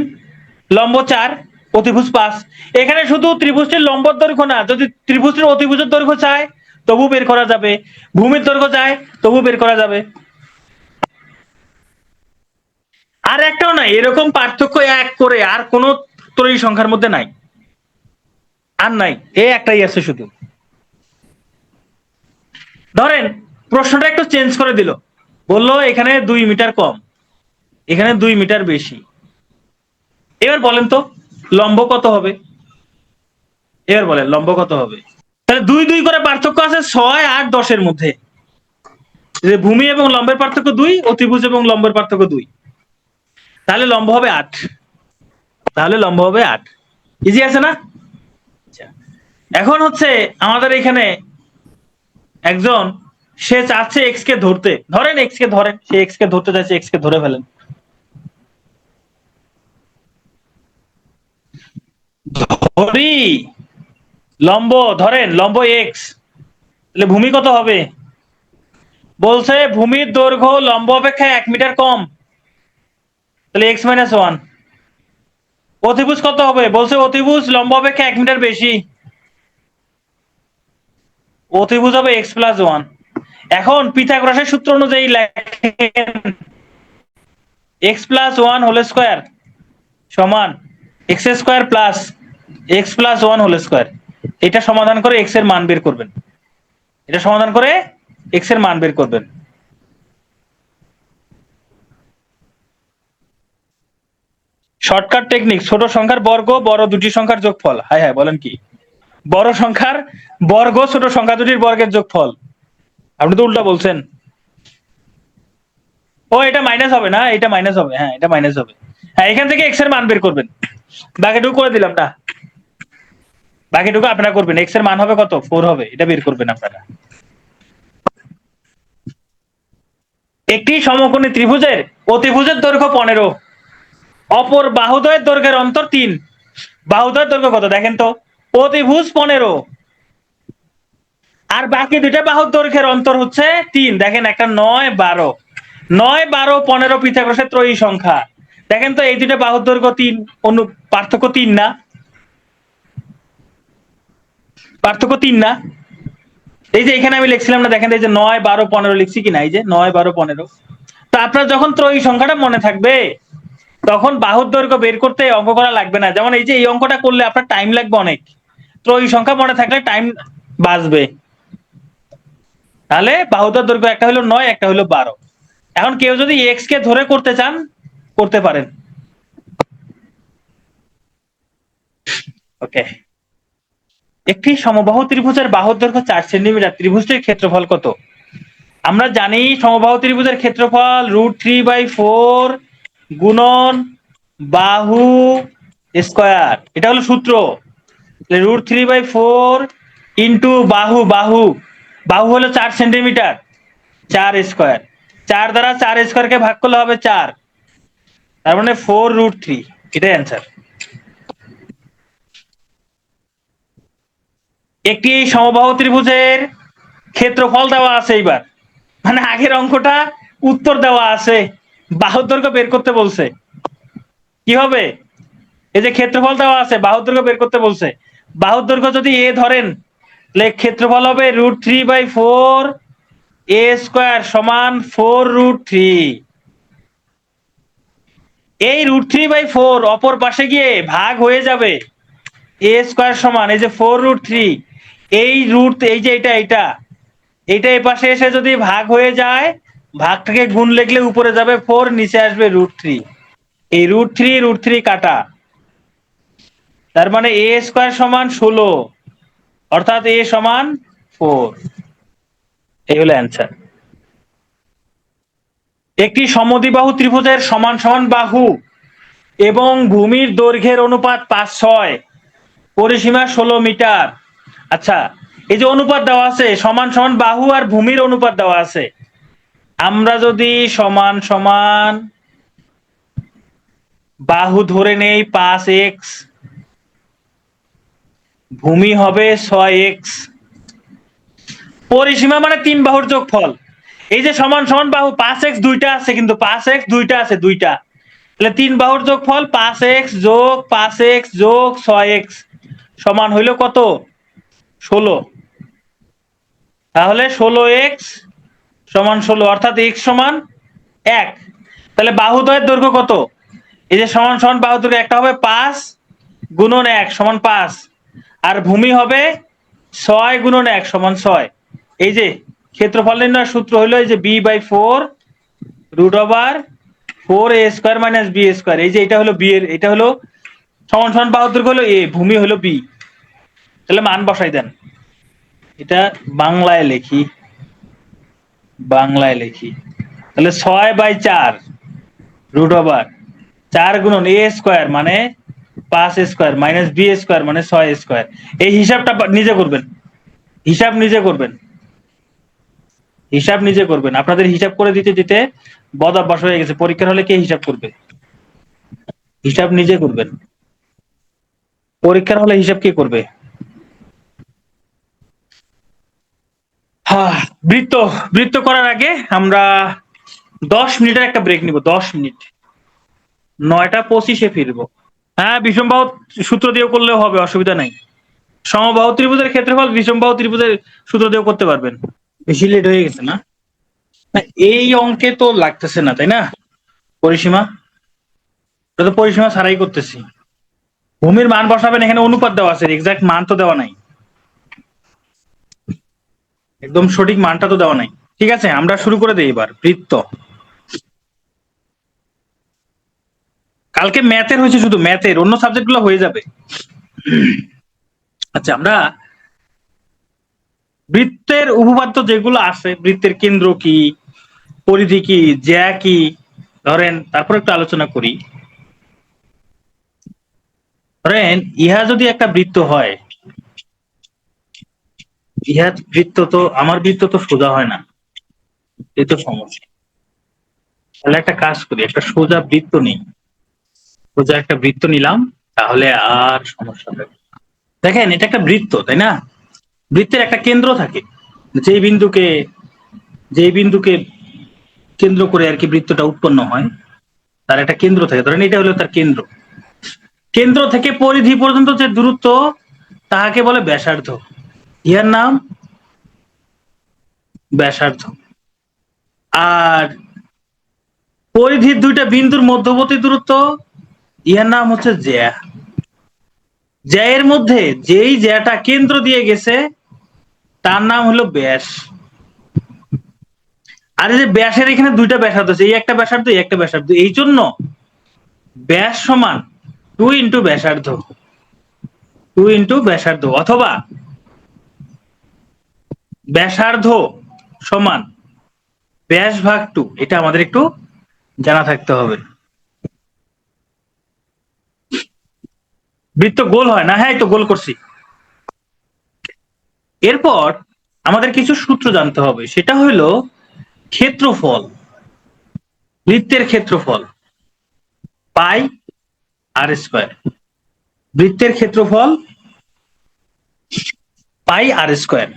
লম্ব 4, অতিভুজ 5। এখানে শুধু ত্রিভুজটির লম্ব দৈর্ঘ্য না, যদি ত্রিভুজটির অতিভুজের দৈর্ঘ্য চায় তবু বের করা যাবে, ভূমির দৈর্ঘ্য চায় তবু বের করা যাবে। আর একটাও নাই এরকম পার্থক্য 1 করে আর কোন ত্রয়ী সংখ্যার মধ্যে নাই, আর নাই, এই একটাই আছে শুধু। ধরেন প্রশ্নটা একটু চেঞ্জ করে দিল, বললো এখানে 2 মিটার কম, এখানে 2 মিটার বেশি। এবার বলেন তো লম্ব কত হবে? এবার বলেন লম্ব কত হবে? তাহলে 2 2 করে পার্থক্য আছে 6 8 10 এর মধ্যে। ভূমি এবং লম্বের পার্থক্য 2, অতিভুজ এবং লম্বের পার্থক্য 2, তাহলে লম্ব হবে 8। তাহলে লম্ব হবে 8। ইজি আছে না? এখন হচ্ছে আমাদের এখানে একজন, সে চাচ্ছে এক্স কে ধরতে, ধরেন এক্স কে ধরেন, সে এক্স কে ধরতে চাইছে, এক্স কে ধরে ফেলেন। ধরি, লম্ব ধরেন, লম্ব এক্স, তাহলে ভূমি কত হবে? বলছে ভূমির দৈর্ঘ্য লম্ব অপেক্ষা 1 মিটার কম, তাহলে এক্স মাইনাস 1। অতিভুজ কত হবে? বলছে অতিভুজ লম্ব অপেক্ষা 1 মিটার বেশি, অতিভুজ হবে এক্স প্লাস 1। এখন পিথাগোরাসের সূত্র অনুযায়ী লেখেন এক্স প্লাস 1 হোল স্কয়ার সমান x square plus x plus 1 whole square. এটা সমাধান করে এক্স এর মান বের করবেন, এটা সমাধান করে এক্স এর মান বের করবেন। শর্টকাট টেকনিক, ছোট সংখ্যার বর্গ বড় দুটি সংখ্যার যোগফল। হ্যাঁ হ্যাঁ, বলেন কি? বড় সংখ্যার বর্গ ছোট সংখ্যা দুটির বর্গের যোগফল। আপনি তো উল্টা বলছেন। ও, এটা মাইনাস হবে না, এটা মাইনাস হবে, হ্যাঁ এটা মাইনাস হবে। হ্যাঁ, এখান থেকে এক্স এর মান বের করবেন। বাকিটুকু করে দিলাম না, বাকিটুকু আপনারা করবেন। এক্স এর মান হবে কত? 4 হবে, এটা বের করবেন আপনারা। একটি সমকোণী ত্রিভুজের অতিভুজের দৈর্ঘ্য 15, অপর বাহুদ্বয়ের দৈর্ঘ্যের অন্তর 3। বাহুদ্বয়ের দৈর্ঘ্য কত দেখেন তো? অতিভুজ 15 আর বাকি দুইটা বাহুর দৈর্ঘ্যের অন্তর হচ্ছে 3। দেখেন একটা 9 12, 9 12 15 পিথাগোরাসের ত্রয়ী সংখ্যা। দেখেন তো এই দুইটা বাহুর দৈর্ঘ্য 3, পার্থক্য 3 না? পার্থক্য 3 না? এই যে এখানে আমি লিখছিলাম না, দেখেন এই যে 9 12 15 লিখছি কিনা, এই যে 9 12 15। তো আপনার যখন ত্রয়ী সংখ্যাটা মনে থাকবে তখন বাহুর দৈর্ঘ্য বের করতে অঙ্ক করা লাগবে না। যেমন এই যে এই অঙ্কটা করলে আপনার টাইম লাগবে অনেক, ত্রয়ী সংখ্যা মনে থাকলে টাইম বাঁচবে। তাহলে বাহুদ্বয়ের দৈর্ঘ্য একটা হলো 9, একটা হলো 12। এখন কেউ যদি এক্স কে ধরে করতে চান করতে পারেন। ওকে, একটি সমবাহু ত্রিভুজের বাহুর দৈর্ঘ্য 4 সেন্টিমিটার, ত্রিভুজটির ক্ষেত্রফল কত? আমরা জানি সমবাহু ত্রিভুজের ক্ষেত্রফল √3/4 গুণন বাহু স্কয়ার, এটা হলো সূত্র। √3/4 ইন্টু বাহু, বাহু বাহু হলো 4 সেন্টিমিটার, 4 স্কয়ার, 4 দ্বারা 4 স্কয়ারকে ভাগ করলে হবে 4, তার মানে 4√3, এটাই অ্যান্সার। একটি সমবাহু ত্রিভুজের ক্ষেত্রফল দেওয়া আছে, এইবার মানে আগের অঙ্কটা উত্তর দেওয়া আছে, বাহুর দৈর্ঘ্য বের করতে বলছে। কি হবে? এই যে ক্ষেত্রফল দেওয়া আছে, বাহুর দৈর্ঘ্য বের করতে বলছে। বাহুর দৈর্ঘ্য যদি এ ধরেন, তাহলে ক্ষেত্রফল হবে √3/4 a স্কয়ার সমান 4√3। এই √3/4 অপর পাশে গিয়ে ভাগ হয়ে যাবে a স্কয়ার সমান এই যে 4√3, এই রুট, এই যে এটা এইটা এই পাশে এসে যদি ভাগ হয়ে যায়, ভাগটাকে গুণ লিখলে উপরে যাবে 4, নিচে আসবে √3। এই √3 কাটা, তার মানে a স্কয়ার সমান 16, অর্থাৎ a সমান 4। এই হলো অ্যান্সার। একটি সমদ্বিবাহু ত্রিভুজের সমান সমান বাহু এবং ভূমির দৈর্ঘ্যের অনুপাত 5:6, পরিসীমা 16 মিটার। আচ্ছা, এই যে অনুপাত দেওয়া আছে, সমান সমান বাহু আর ভূমির অনুপাত দেওয়া আছে, আমরা যদি সমান সমান বাহু ধরে নেই 5x, ভূমি হবে 6x, পরিসীমা মানে 3 বাহুর যোগফল। এই যে সমান সমান বাহু 5x দুইটা আছে, কিন্তু 5x দুইটা আছে, দুইটা, তাহলে 3 বাহুর যোগফল 5x যোগ 5x যোগ 6x সমান হইল কত? 16। তাহলে 16x সমান 16, অর্থাৎ x সমান 1। তাহলে বাহুদ্বয়ের দৈর্ঘ্য কত? এই যে সমান সমান বাহু দৈর্ঘ্য, একটা হবে 5 গুণন 1 সমান 5, আর ভূমি হবে 6 গুণন 1 সমান 6। এই যে ক্ষেত্রফল নির্ণয়ের সূত্র হলো এই যে b/4 √4a square minus b square. এই যে এটা হলো b এর, এটা হলো সমান সমান বাহুর দৈর্ঘ্য হলো a, ভূমি হলো b। তাহলে মান বসাই দেন। এটা বাংলায় লিখি, তাহলে 6/4 √4 গুণন a স্কয়ার মানে 5 স্কয়ার মাইনাস b স্কয়ার মানে 6 স্কয়ার। এই হিসাবটা নিজে করবেন, হিসাব নিজে করবেন। আপনাদের হিসাব করে দিতে দিতে বদ অভ্যাস হয়ে গেছে, পরীক্ষার হলে কে হিসাব করবে? হিসাব নিজে করবেন, পরীক্ষার হলে হিসাব কে করবে? বৃত্ত, বৃত্ত করার আগে আমরা 10 মিনিটের একটা ব্রেক নিব, 10 মিনিট, 9টা 25-এ ফিরবো। হ্যাঁ, বিষমবাহু সূত্র দিয়েও করলেও হবে, অসুবিধা নাই। সমবাহু ত্রিভুজের ক্ষেত্রফল বিষমবাহু ত্রিভুজের সূত্র দিয়েও করতে পারবেন। বেশি লেট হয়ে গেছে না? এই অঙ্কে তো লাগতেছে না, তাই না? পরিসীমা, এটা তো পরিসীমা ছাড়াই করতেছি। ভূমির মান বসাবেন, এখানে অনুপাত দেওয়া আছে, এক্সাক্ট মান তো দেওয়া নাই, একদম সঠিক মানটা তো দেওয়া নাই। ঠিক আছে, আমরা শুরু করে দিই এবার। বৃত্ত, কালকে ম্যাথের হয়েছে, শুধু ম্যাথের, অন্য সাবজেক্ট গুলো হয়ে যাবে। আচ্ছা, আমরা বৃত্তের উপপাদ্য যেগুলো আছে, বৃত্তের কেন্দ্র কি, পরিধি কি, জ্যা কি, ধরেন তারপর একটু আলোচনা করি। ধরেন ইহা যদি একটা বৃত্ত হয়, ইহা বৃত্ত তো, আমার বৃত্ত তো সোজা হয় না, এই তো সমস্যা। তাহলে একটা কাজ করি, একটা সোজা বৃত্ত নিই, সোজা একটা বৃত্ত নিলাম, তাহলে আর সমস্যা হবে। দেখেন, এটা একটা বৃত্ত, তাই না? বৃত্তের একটা কেন্দ্র থাকে, যেই বিন্দুকে, যেই বিন্দুকে কেন্দ্র করে আর কি বৃত্তটা উৎপন্ন হয়, তার একটা কেন্দ্র থাকে। ধরেন এটা হলো তার কেন্দ্র, কেন্দ্র থেকে পরিধি পর্যন্ত যে দূরত্ব, তাহাকে বলে ব্যাসার্ধ। ইহার নাম ব্যাসার্ধ। আর পরিধির দুইটা বিন্দুর মধ্যবর্তী দূরত্ব, ইহার নাম হচ্ছে জ্যা। জ্যায়ের মধ্যে যেই জ্যাটা কেন্দ্র দিয়ে গেছে, তার নাম হলো ব্যাস। আর এই যে ব্যাসের এখানে দুইটা ব্যাসার্ধ আছে, এই একটা ব্যাসার্ধ, এই একটা ব্যাসার্ধ, এই জন্য ব্যাস সমান 2 ইন্টু ব্যাসার্ধ, 2 ইন্টু ব্যাসার্ধ, অথবা ব্যাসার্ধ সমান ব্যাস ভাগ 2। এটা আমাদের একটু জানা থাকতে হবে। বৃত্ত গোল হয় না? হ্যাঁ, এই তো গোল করছি। এরপর আমাদের কিছু সূত্র জানতে হবে, সেটা হলো ক্ষেত্রফল, বৃত্তের ক্ষেত্রফল পাই আর স্কয়ার, বৃত্তের ক্ষেত্রফল পাই আর স্কয়ার।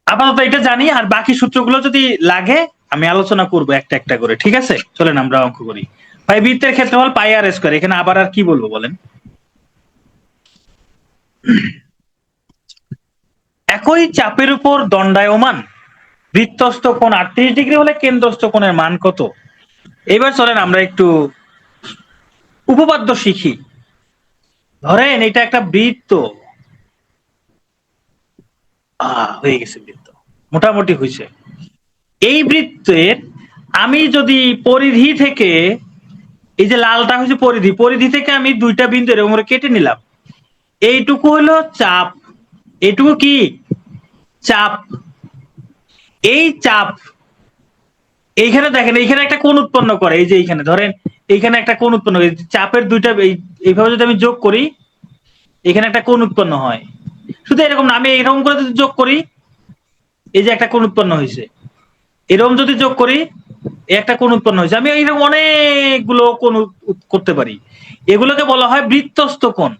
আপাতত এটা জানি, আর বাকি সূত্রগুলো যদি লাগে আমি আলোচনা করব একটা একটা করে, ঠিক আছে? চলেন আমরা অঙ্ক করি। ভাই বৃত্তের ক্ষেত্রফল পাই আর স্কয়ার, এখানে আবার আর কি বলবো বলেন? একই চাপের উপর দণ্ডায়মান বৃত্তস্থ কোণ 38° হলে কেন্দ্রস্থ কোণের মান কত? এবার চলেন আমরা একটু উপপাদ্য শিখি। ধরেন এটা একটা বৃত্ত, হয়ে গেছে বৃত্ত, মোটামুটি হয়েছে। এই বৃত্তের আমি যদি পরিধি থেকে, এই যে লালটা হচ্ছে পরিধি, পরিধি থেকে আমি দুইটা বিন্দু এরকম করে কেটে নিলাম, এইটুকু হলো চাপ, এইটুকু কি চাপ। এই চাপ এইখানে দেখেন, এইখানে একটা কোণ উৎপন্ন করে, এই যে এইখানে ধরেন এইখানে একটা কোণ উৎপন্ন করে, চাপের দুইটা এইভাবে যদি আমি যোগ করি এখানে একটা কোণ উৎপন্ন হয়। শুধু এরকম না, আমি এরকম করে যদি যোগ করি এই যে একটা কোণ উৎপন্ন হয়েছে, এরকম যদি যোগ করি একটা কোণ উৎপন্ন হয়েছে, আমি এইরকম অনেকগুলো কোণ করতে পারি। এগুলোকে বলা হয় বৃত্তস্থ কোণ,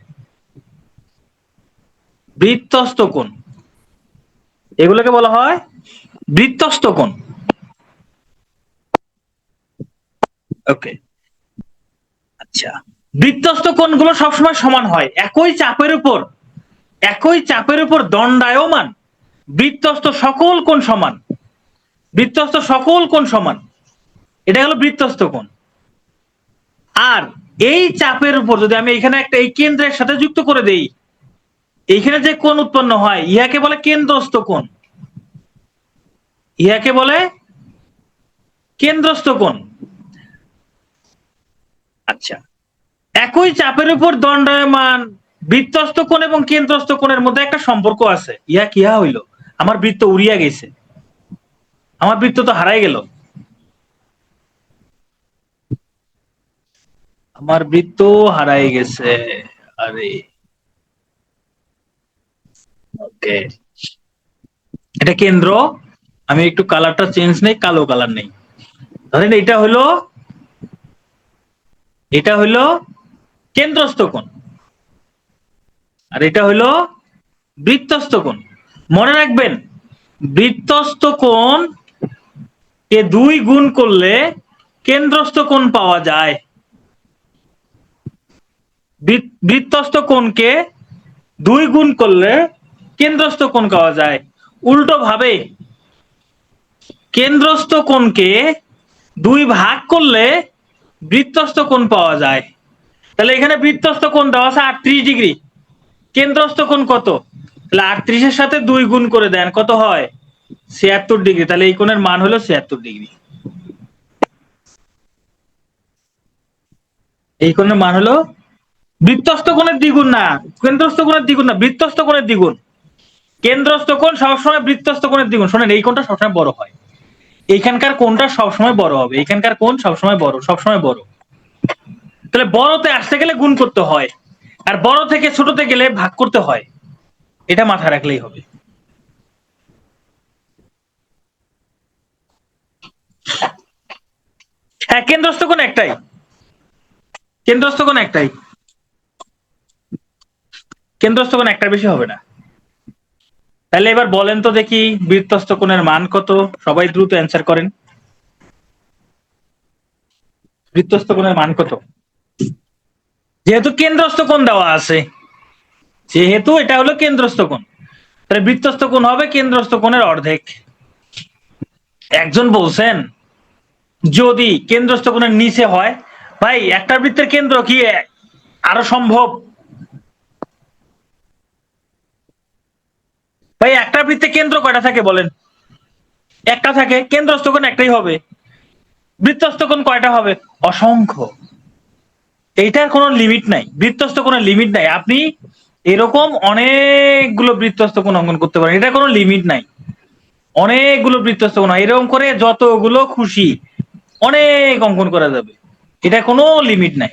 বৃত্তস্থ কোণ, এগুলোকে বলা হয় বৃত্তস্থ কোণ। ওকে, আচ্ছা, বৃত্তস্থ কোণগুলো সবসময় সমান হয়। একই চাপের উপর, একই চাপের উপর দণ্ডায়মান বৃত্তস্থ সকল কোণ সমান, বৃত্তস্থ সকল কোণ সমান, এটা হলো বৃত্তস্থ কোণ। আর এই চাপের উপর যদি আমি এখানে একটা এই কেন্দ্রের সাথে যুক্ত করে দেই, এইখানে যে কোণ উৎপন্ন হয় ইহাকে বলে কেন্দ্রস্থ কোণ, ইহাকে বলে কেন্দ্রস্থ কোণ। আচ্ছা, একই চাপের উপর দণ্ডায়মান বৃত্তস্থ কোণ এবং কেন্দ্রস্থ কোণের মধ্যে একটা সম্পর্ক আছে। ইহা কিহা হইল? আমার বৃত্ত উড়িয়া গেছে, আমার বৃত্ত তো হারাই গেল, আমার বৃত্ত হারাই গেছে। আরে ওকে, এটা কেন্দ্র, আমি একটু কালারটা চেঞ্জ নেই, কালো কালার নেই। ধরেন এটা হইলো কেন্দ্রস্থ কোণ, আর এটা হইলো বৃত্তস্থ কোণ। মনে রাখবেন বৃত্তস্থ কোণ কে 2 গুণ করলে কেন্দ্রস্থ কোণ পাওয়া যায়। বৃত্তস্থ কোণকে 2 গুণ করলে কেন্দ্রস্থ কোণ পাওয়া যায়। উল্টো ভাবে কেন্দ্রস্থ কোণকে 2 ভাগ করলে বৃত্তস্থ কোণ পাওয়া যায়। তাহলে এখানে বৃত্তস্থ কোণ দেওয়া আছে 38°, কেন্দ্রস্থ কোণ কত? তাহলে 38 এর সাথে 2 গুণ করে দেন, কত হয়? 76°। তাহলে এই কোণের মান হলো 76°। এই কোণের মান হলো, বৃত্তস্থ কোণের দ্বিগুণ না, কেন্দ্রস্থ কোণের দ্বিগুণ না, বৃত্তস্থ কোণের দ্বিগুণ। কেন্দ্রস্থ কোণ সবসময় বৃত্তস্থ কোণের দ্বিগুণ। শোনেন, এই কোণটা সবসময় বড় হয়, এইখানকার কোণটা সবসময় বড় হবে, এইখানকার কোণ সবসময় বড়, সবসময় বড়। তাহলে বড়তে আসতে গেলে গুণ করতে হয়, আর বড় থেকে ছোটতে গেলে ভাগ করতে হয়, এটা মাথায় রাখলেই হবে। হ্যাঁ, কেন্দ্রস্থ কোণ একটাই, কেন্দ্রস্থ কোণ একটাই, কেন্দ্রস্থ কোণ একটার বেশি হবে না। তাহলে এবার বলেন তো দেখি বৃত্তস্থ কোণের মান কত? সবাই দ্রুত অ্যান্সার করেন, বৃত্তস্থ কোণের মান কত? যেহেতু কেন্দ্রস্থ কোণ দেওয়া আছে, যেহেতু এটা হলো কেন্দ্রস্থ কোণ, তাহলে বৃত্তস্থ কোণ হবে কেন্দ্রস্থ কোণের অর্ধেক। একজন বলছেন যদি কেন্দ্রস্থ কোণের নিচে হয়, ভাই একটা বৃত্তের কেন্দ্র কি আরো সম্ভব? ভাই একটা বৃত্তে কেন্দ্র কয়টা থাকে বলেন? একটা থাকে, কেন্দ্রস্থ কোণ একটাই হবে। বৃত্তস্থ কোণ কয়টা হবে? অসংখ্য। এইটার কোনো লিমিট নাই, বৃত্তস্থ কোণের লিমিট নাই। আপনি এরকম অনেকগুলো বৃত্তস্থ কোণ অঙ্কন করতে পারেন, এটা কোনো লিমিট নাই। অনেকগুলো বৃত্তস্থ কোণ হয়, এরকম করে যতগুলো খুশি অনেক অঙ্কন করা যাবে, এটা কোনো লিমিট নাই।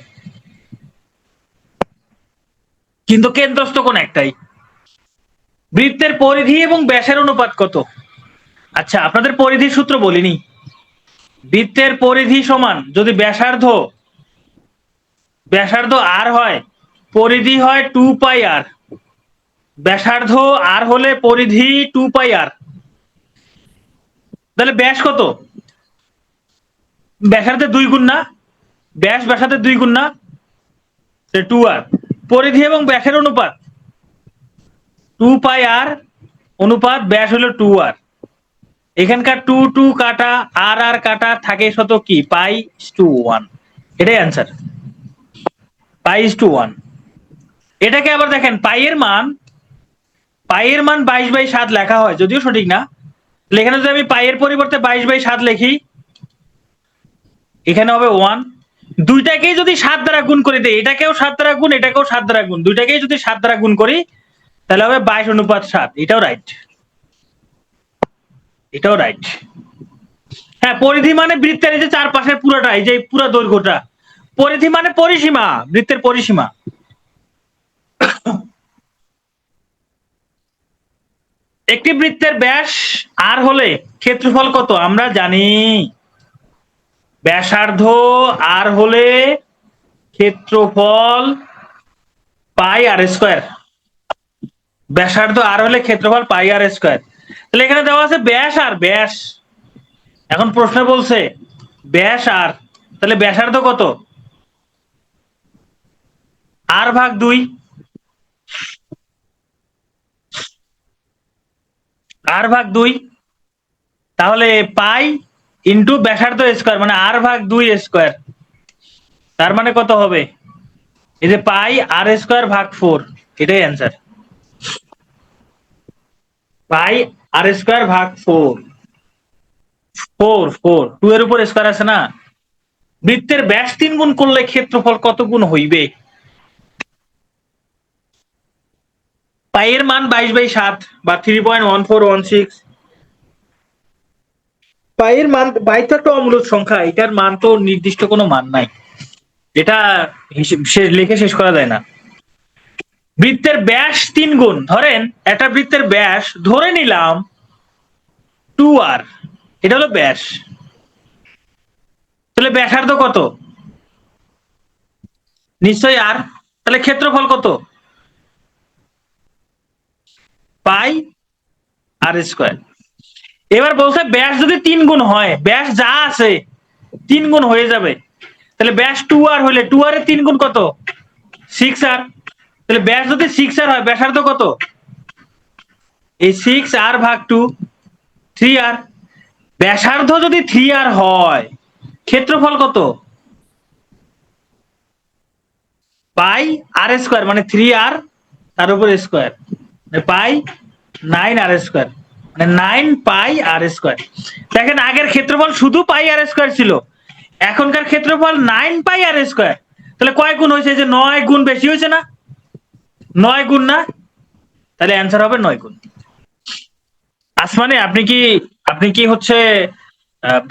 কিন্তু কেন্দ্রস্থ কোণ একটাই। বৃত্তের পরিধি এবং ব্যাসের অনুপাত কত? আচ্ছা, আপনাদের পরিধির সূত্র বলিনি। বৃত্তের পরিধি সমান যদি ব্যাসার্ধ আর হয়, পরিধি হয় 2 পাই আর। ব্যাসার্ধ আর হলে পরিধি 2 পাই আর। তাহলে ব্যাস কত? ব্যাসার্ধের 2 গুণ না? ব্যাস ব্যাসার্ধের 2 গুণ না? 2 আর। পরিধি এবং ব্যাসের অনুপাত 2 পাই আর অনুপাত ব্যাস হলো 2 আর। এখানকার 2 কাটা আর কাটা থাকে শত কি পাই/1। এটাই অ্যান্সার, পাই/1। এটাকে আবার দেখেন, পাইয়ের মান 22/7 লেখা হয়, যদিও সঠিক না। এখানে যদি আমি পাইয়ের পরিবর্তে 22/7 লিখি, এখানে হবে 1। দুইটাকেই যদি 7 দ্বারা গুণ করে দেই, এটাকেও 7 দ্বারা গুণ, এটাকেও 7 দ্বারা গুণ, দুইটাকেই যদি 7 দ্বারা গুণ করি, তাহলে হবে 22/7। এটাও রাইট, এটাও রাইট। হ্যাঁ, পরিধি মানে বৃত্তের এই যে চারপাশের পুরোটা, এই যে পুরো দৈর্ঘ্যটা। পরিধি মানে পরিসীমা, বৃত্তের পরিসীমা। একটি বৃত্তের ব্যাস আর হলে ক্ষেত্রফল কত? আমরা জানি ব্যাসার্ধ আর হলে ক্ষেত্রফল পাই/r²। ব্যাসার্ধ আর হলে ক্ষেত্রফল পাই/r²। তাহলে এখানে দেওয়া আছে ব্যাস আর ব্যাস। এখন প্রশ্নে বলছে ব্যাস আর, তাহলে ব্যাসার্ধ কত? r/2। r/2, তাহলে পাই ইন্টু ব্যাসার্ধ স্কয়ার মানে r/2 স্কয়ার। তার মানে কত হবে? এই যে পাই/r²/4, এটাই অ্যান্সার। পাই/r²/4। 2 এর উপর স্কয়ার আছে না? বৃত্তের ব্যাস 3 গুণ করলে ক্ষেত্রফল কত গুণ হইবে? পাইয়ের মান 22/7 বা 3.1416। পাইয়ের মান, পাই তো একটা অমূলক সংখ্যা, এটার মান তো নির্দিষ্ট কোনো মান নাই, এটা লিখে শেষ করা যায় না। বৃত্তের ব্যাস 3 গুণ, ধরেন একটা বৃত্তের ব্যাস ধরে নিলাম 2r, এটা হলো ব্যাস। তাহলে ব্যাসার্ধ কত? নিশ্চয়ই আর। তাহলে ক্ষেত্রফল কত? পাই/r²। এবার বলছে ব্যাস যদি 3 গুণ হয়, ব্যাস যা আছে 3 গুণ হয়ে যাবে। তাহলে ব্যাস 2r হলে 2r এর 3 গুণ কত? 6r। তাহলে ব্যাস যদি 6r হয়, ব্যাসার্ধ কত? এই 6r/2, 3r। ব্যাসার্ধ যদি 3r হয়, ক্ষেত্রফল কত? পাই/r² মানে 3r তার উপর স্কয়ার, পাই/9r², মানে 9 পাই/r²। দেখেন, আগের ক্ষেত্রফল শুধু পাই/r² ছিল, এখনকার ক্ষেত্রফল 9 পাই/r²। তাহলে কয় গুণ হয়েছে? যে 9 গুণ বেশি হয়েছে না? 9 গুণ না? তাহলে অ্যান্সার হবে 9 গুণ। আসমানে, আপনি কি হচ্ছে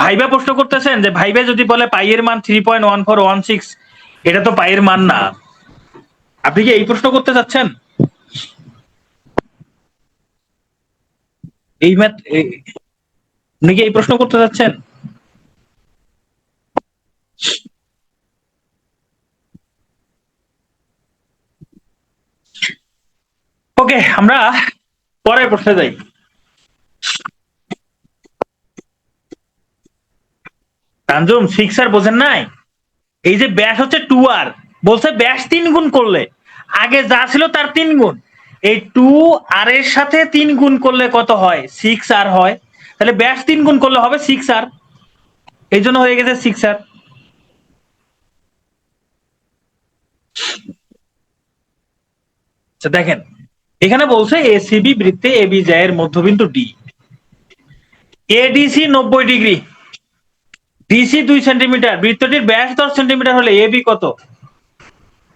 ভাইবা প্রশ্ন করতেছেন? যে ভাইবা যদি বলে পাইয়ের মান 3.1416, এটা তো পাইয়ের মান না। আপনি কি এই প্রশ্ন করতে চাচ্ছেন? এই ম্যাথ, আপনি কি এই প্রশ্ন করতে চাচ্ছেন? ওকে, আমরা পরের প্রশ্নে যাই। তানজুম, 6r বোঝেন নাই? এই যে ব্যাস হচ্ছে 2r, বলছে ব্যাস 3 গুণ করলে, আগে যা ছিল তার 3 গুণ, এই 2r এর সাথে 3 গুণ করলে কত হয়? 6r হয়। তাহলে ব্যাস 3 গুণ করলে হবে 6r, এই জন্য হয়ে গেছে 6r। আচ্ছা দেখেন, এখানে বলছে এসিবি বৃত্তে এবি এর মধ্যবিন্দু D, ADC 90 degree, DC 2 centimetre, বৃত্তটির ব্যাস 10 সেন্টিমিটার হলে এবি কত?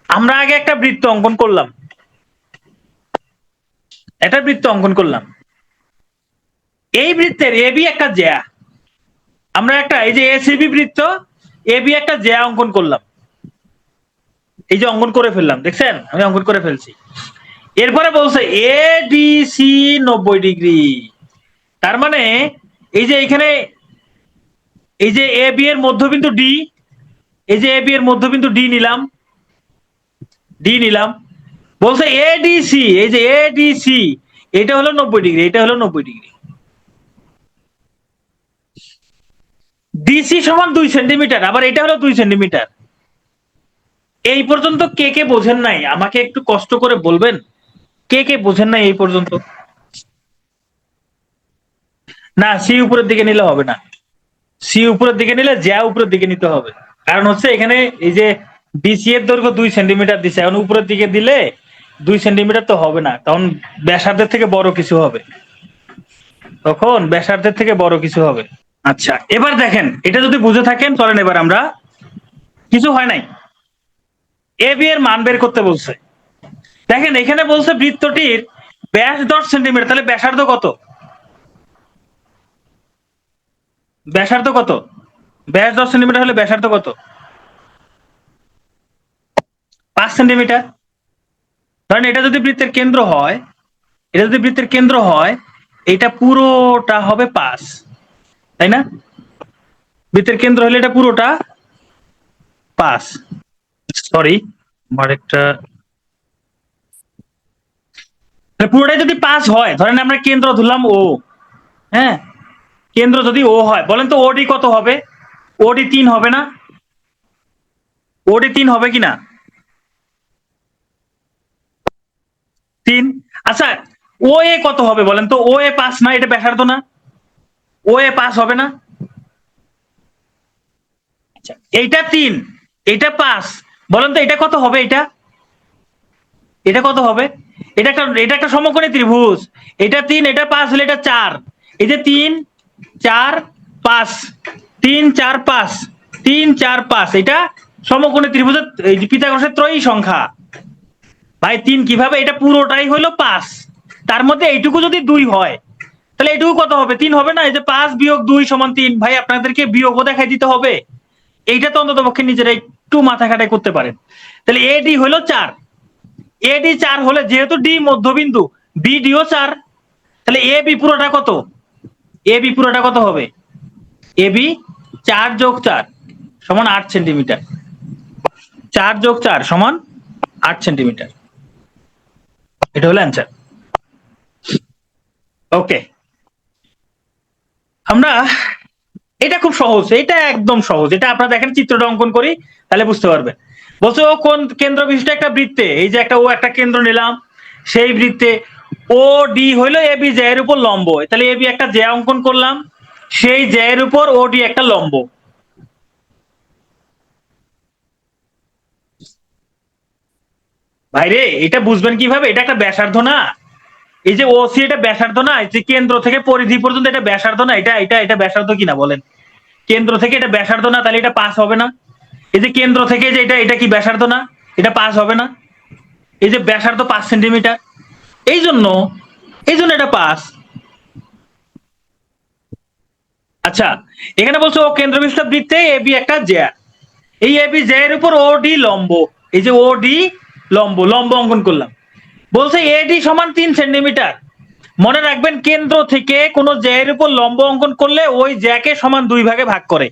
আমরা আগে একটা বৃত্ত অঙ্কন করলাম, এই বৃত্তের এবি একটা জ্যা, আমরা একটা এই যে এসিবি বৃত্ত, এবি একটা জ্যা অঙ্কন করলাম, এই যে অঙ্কন করে ফেললাম, দেখছেন আমি অঙ্কন করে ফেলছি। এরপরে বলছে এডিসি 90°। তার মানে এই যে এখানে এই যে এ বি এর মধ্যবিন্দু ডি, এই যে এ বি এর মধ্যবিন্দু ডি নিলাম, বলছে এডিসি, এই যে এডিসি এটা হলো 90°, এটা হলো 90°। ডিসি সমান 2 সেন্টিমিটার, আবার এটা হলো 2 সেন্টিমিটার। এই পর্যন্ত কে কে বোঝেন নাই আমাকে একটু কষ্ট করে বলবেন, কে কে বোঝেন নাই এই পর্যন্ত? না, সি উপরের দিকে নিলে হবে না, সি উপরের দিকে নিলে জ্যা উপরের দিকে নিতে হবে। কারণ হচ্ছে এখানে এই যে ডিসি এর দৈর্ঘ্য 2 সেন্টিমিটার দিছে, এখন উপরের দিকে দিলে 2 সেন্টিমিটার তো হবে না, তখন ব্যাসার্ধের থেকে বড় কিছু হবে, তখন ব্যাসার্ধের থেকে বড় কিছু হবে। আচ্ছা, এবার দেখেন এটা যদি বুঝে থাকেন চলেন এবার আমরা, কিছু হয় নাই, এ বি এর মান বের করতে বলছে। দেখেন এখানে বলছে বৃত্তটির ব্যাস 10 সেন্টিমিটার, তাহলে ব্যাসার্ধ কত? ব্যাসার্ধ কত? ব্যাস 10 সেন্টিমিটার হলে ব্যাসার্ধ কত? 5 সেন্টিমিটার। ধরেন এটা যদি বৃত্তের কেন্দ্র হয়, এটা যদি বৃত্তের কেন্দ্র হয়, এটা পুরোটা হবে 5, তাই না? বৃত্তের কেন্দ্র হলে এটা পুরোটা 5। সরি, আমার একটা, পুরোটাই যদি 5 হয়, ধরেন আমরা কেন্দ্র ধরলাম ও, হ্যাঁ, কেন্দ্র যদি ও হয়, বলেন তো ওডি কত হবে? ওডি 3 হবে না? ওডি 3 হবে কিনা? 3। আচ্ছা, ও এ কত হবে বলেন তো? ও এ 5 না, এটা ব্যাসার্ধ না? ও এ 5 হবে না? আচ্ছা, এইটা 3, এটা 5, বলেন তো এটা কত হবে? এটা এটা কত হবে? এটা একটা সমকোণী ত্রিভুজ, এটা 3, এটা 5 হলে এটা 4, এই যে 3 4 5, 3 4 5, 3 4 5, এটা সমকোণী ত্রিভুজের এই যে পিথাগোরাসের ত্রয়ী সংখ্যা। ভাই 3 কিভাবে? এটা পুরোটাই হলো 5, তার মধ্যে এইটুকু যদি 2 হয়, তাহলে এইটুকু কত হবে? 3 হবে না? এই যে 5 বিয়োগ 2 সমান 3, ভাই আপনাদেরকে বিয়োগও দেখাই দিতে হবে, এইটা তো অন্তত পক্ষে নিজেরা একটু মাথা খাটাই করতে পারেন। তাহলে এডি হলো 4, এডি 4 হলে যেহেতু ডি মধ্যবিন্দু, বিডিও 4, তাহলে এ বি পুরোটা কত? এ বি পুরোটা কত হবে? এ বি 4 যোগ 4 সমান 8 সেন্টিমিটার, 4 যোগ 4 সমান 8 সেন্টিমিটার, এটা হলো অ্যান্সার। ওকে, আমরা, এটা খুব সহজ, এটা একদম সহজ, এটা আপনারা দেখেন চিত্রটা অঙ্কন করি তাহলে বুঝতে পারবেন। বলছে ও কোন কেন্দ্র বিশিষ্ট একটা বৃত্তে, এই যে একটা ও একটা কেন্দ্র নিলাম, সেই বৃত্তে ও ডি হইলো এ বি জ্যা এর উপর লম্ব, তাহলে এ বি একটা জ্যা অঙ্কন করলাম, সেই জ্যা এর উপর ও ডি একটা লম্ব। ভাইরে এটা বুঝবেন কিভাবে? এটা একটা ব্যাসার্ধ না? এই যে ওসি এটা ব্যাসার্ধ না? এই যে কেন্দ্র থেকে পরিধি পর্যন্ত এটা ব্যাসার্ধ না? এটা ব্যাসার্ধ কিনা বলেন? কেন্দ্র থেকে এটা ব্যাসার্ধ না, তাহলে এটা 5 হবে না? এই যে কেন্দ্র থেকে যে এটা কি ব্যাসার্ধ না? এটা 5 হবে না? এই যে ব্যাসার্ধ 5 সেন্টিমিটার, এই জন্য এটা 5। আচ্ছা, এখানে বলছো ও কেন্দ্রবিষ্ট বৃত্তে এ বি একটা জ্যা, এই এ বি জ্যা এর উপর ও ডি লম্ব, এই যে ও ডি লম্ব অঙ্কন করলাম, বলছে এডি সমান 3 সেন্টিমিটার। মনে রাখবেন কেন্দ্র থেকে কোন জ্যা এর উপর লম্ব অঙ্কন করলে ওই জ্যাকে সমান 2 ভাগে ভাগ করে,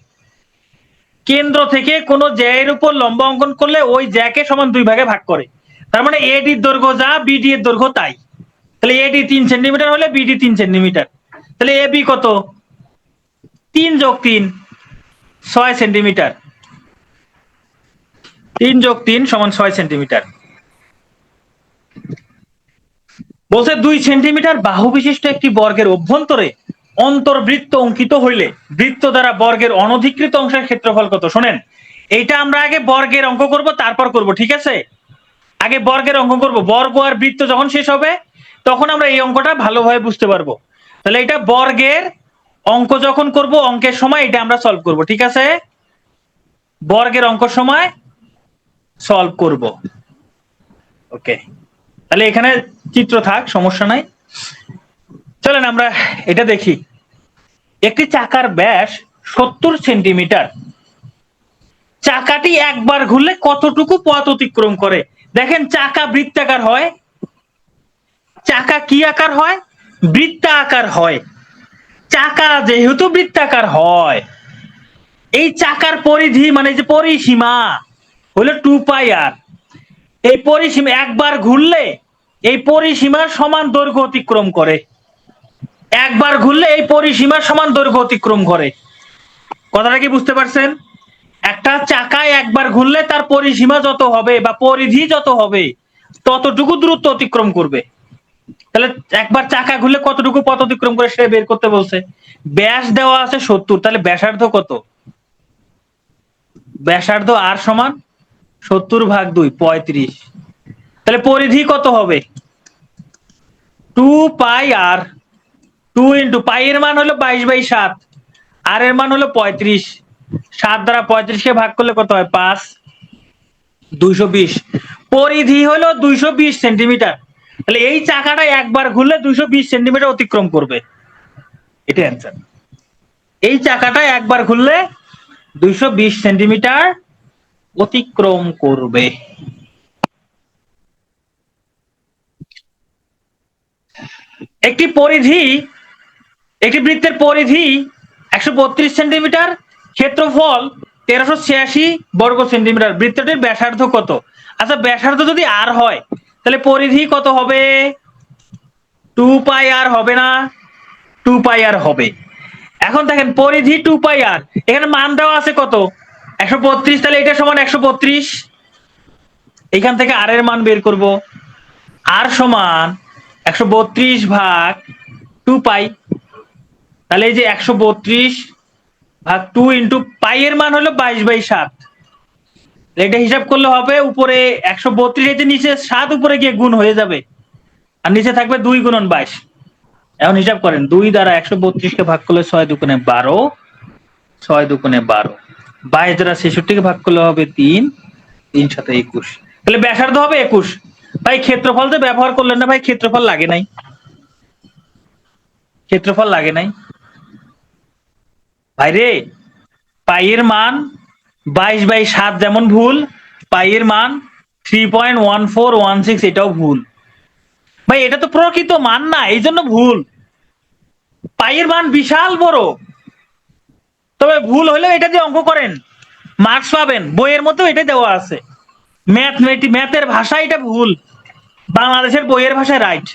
কেন্দ্র থেকে কোন জ্যা এর উপর লম্ব অঙ্কন করলে ওই জ্যাকে সমান 2 ভাগে ভাগ করে। তার মানে এডির দৈর্ঘ্য যা, বিডি এর দৈর্ঘ্য তাই। তাহলে এডি 3 সেন্টিমিটার হলে বিডি 3 সেন্টিমিটার, তাহলে এবি কত? 3 যোগ 3 6 সেন্টিমিটার, 3 যোগ 3 সমান 6 সেন্টিমিটার। বলছে 2 সেন্টিমিটার বাহু বিশিষ্ট একটি বর্গের অভ্যন্তরে অন্তর্বৃত্ত অঙ্কিত হইলে বৃত্ত দ্বারা বর্গের অনধিকৃত অংশের ক্ষেত্রফল কত? শোনেন, এইটা আমরা আগে বর্গের অঙ্ক করব, তারপর করব, ঠিক আছে? আগে বর্গের অঙ্ক করব, বর্গ আর বৃত্ত যখন শেষ হবে তখন আমরা এই অঙ্কটা ভালোভাবে বুঝতে পারবো। তাহলে এটা বর্গের অঙ্ক যখন করব, অঙ্কের সময় এটা আমরা সলভ করব, ঠিক আছে? বর্গের অঙ্ক সময় সলভ করব। ওকে, তাহলে এখানে চিত্র থাক, সমস্যা নাই। চলেন আমরা এটা দেখি। একটি চাকার ব্যাস 70 সেন্টিমিটার। চাকাটি একবার ঘুরলে কতটুকু পথ অতিক্রম করে? দেখেন চাকা বৃত্তাকার হয়, চাকা কি আকার হয়? বৃত্তাকার হয়। চাকা যেহেতু বৃত্তাকার হয়, এই চাকার পরিধি মানে যে পরিসীমা হলো 2πr। এই পরিসীমা একবার ঘুরলে এই পরিসীমার সমান দৈর্ঘ্য অতিক্রম করে। একবার ঘুরলে এই পরিসীমার সমান দৈর্ঘ্য অতিক্রম করে। কথাটা কি বুঝতে পারছেন? একটা চাকায় একবার ঘুরলে তার পরিসীমা যত হবে বা পরিধি যত হবে ততটুকু দূরত্ব অতিক্রম করবে। তাহলে একবার চাকা ঘুরলে কতটুকু পথ অতিক্রম করে সে বের করতে বলছে। ব্যাস দেওয়া আছে 70, তাহলে ব্যাসার্ধ কত? ব্যাসার্ধ আর সমান 70/2 35। তাহলে পরিধি কত হবে? 2πr। 2 ইন্টু পাই এর মান হলো 22/7, আর এর মান হলো 35। 7 দ্বারা 35 কে ভাগ করলে কত হয়? 5। 220। পরিধি হলো 220 সেন্টিমিটার। তাহলে এই চাকাটা একবার ঘুরলে 220 সেন্টিমিটার অতিক্রম করবে। এটা অ্যান্সার। এই চাকাটা একবার ঘুরলে 220 সেন্টিমিটার অতিক্রম করবে। একটি বৃত্তের পরিধি 132 সেন্টিমিটার, ক্ষেত্রফল 1386 বর্গ সেন্টিমিটার। বৃত্তটির ব্যাসার্ধ কত? আচ্ছা ব্যাসার্ধ যদি আর হয় তাহলে পরিধি কত হবে? 2πr হবে না? 2πr হবে। এখন দেখেন পরিধি 2πr, এখানে মান দেওয়া আছে কত? 132। তাহলে এটা সমান 132। এখান থেকে আর এর মান বের করব। আর সমান 132/2π। তাহলে এই যে 132/2 ইন্টু পাই এর মান হলো 22/7। এটা হিসাব করলে হবে উপরে 132, এই যে নিচে 7 উপরে গিয়ে গুণ হয়ে যাবে আর নিচে থাকবে 2 × 22। এখন হিসাব করেন 2 দ্বারা 132 কে ভাগ করলে 6 দুগুণে 12, 6 দুগুণে 12। 22 দ্বারা 66 কে ভাগ করলে হবে 3, 3 7 21। তাহলে ব্যাসার্ধ হবে 21। ভাই ক্ষেত্রফল তো ব্যবহার করলেন না ভাই, ক্ষেত্রফল লাগে নাই, ক্ষেত্রফল লাগে নাই ভাই রে। পাই এর মান 22/7 যেমন ভুল, পাই এর মান 3.1416 এটাও ভুল। ভাই এটা তো প্রকৃত মান না, এই জন্য ভুল। পাই এর মান বিশাল বড়, তবে ভুল হলে এটা দিয়ে অঙ্ক করেন, মার্কস পাবেন। বইয়ের মধ্যেও এটা দেওয়া আছে। ম্যাথের ভাষা এটা ভুল, বাংলাদেশের বইয়ের ভাষায় রাইট।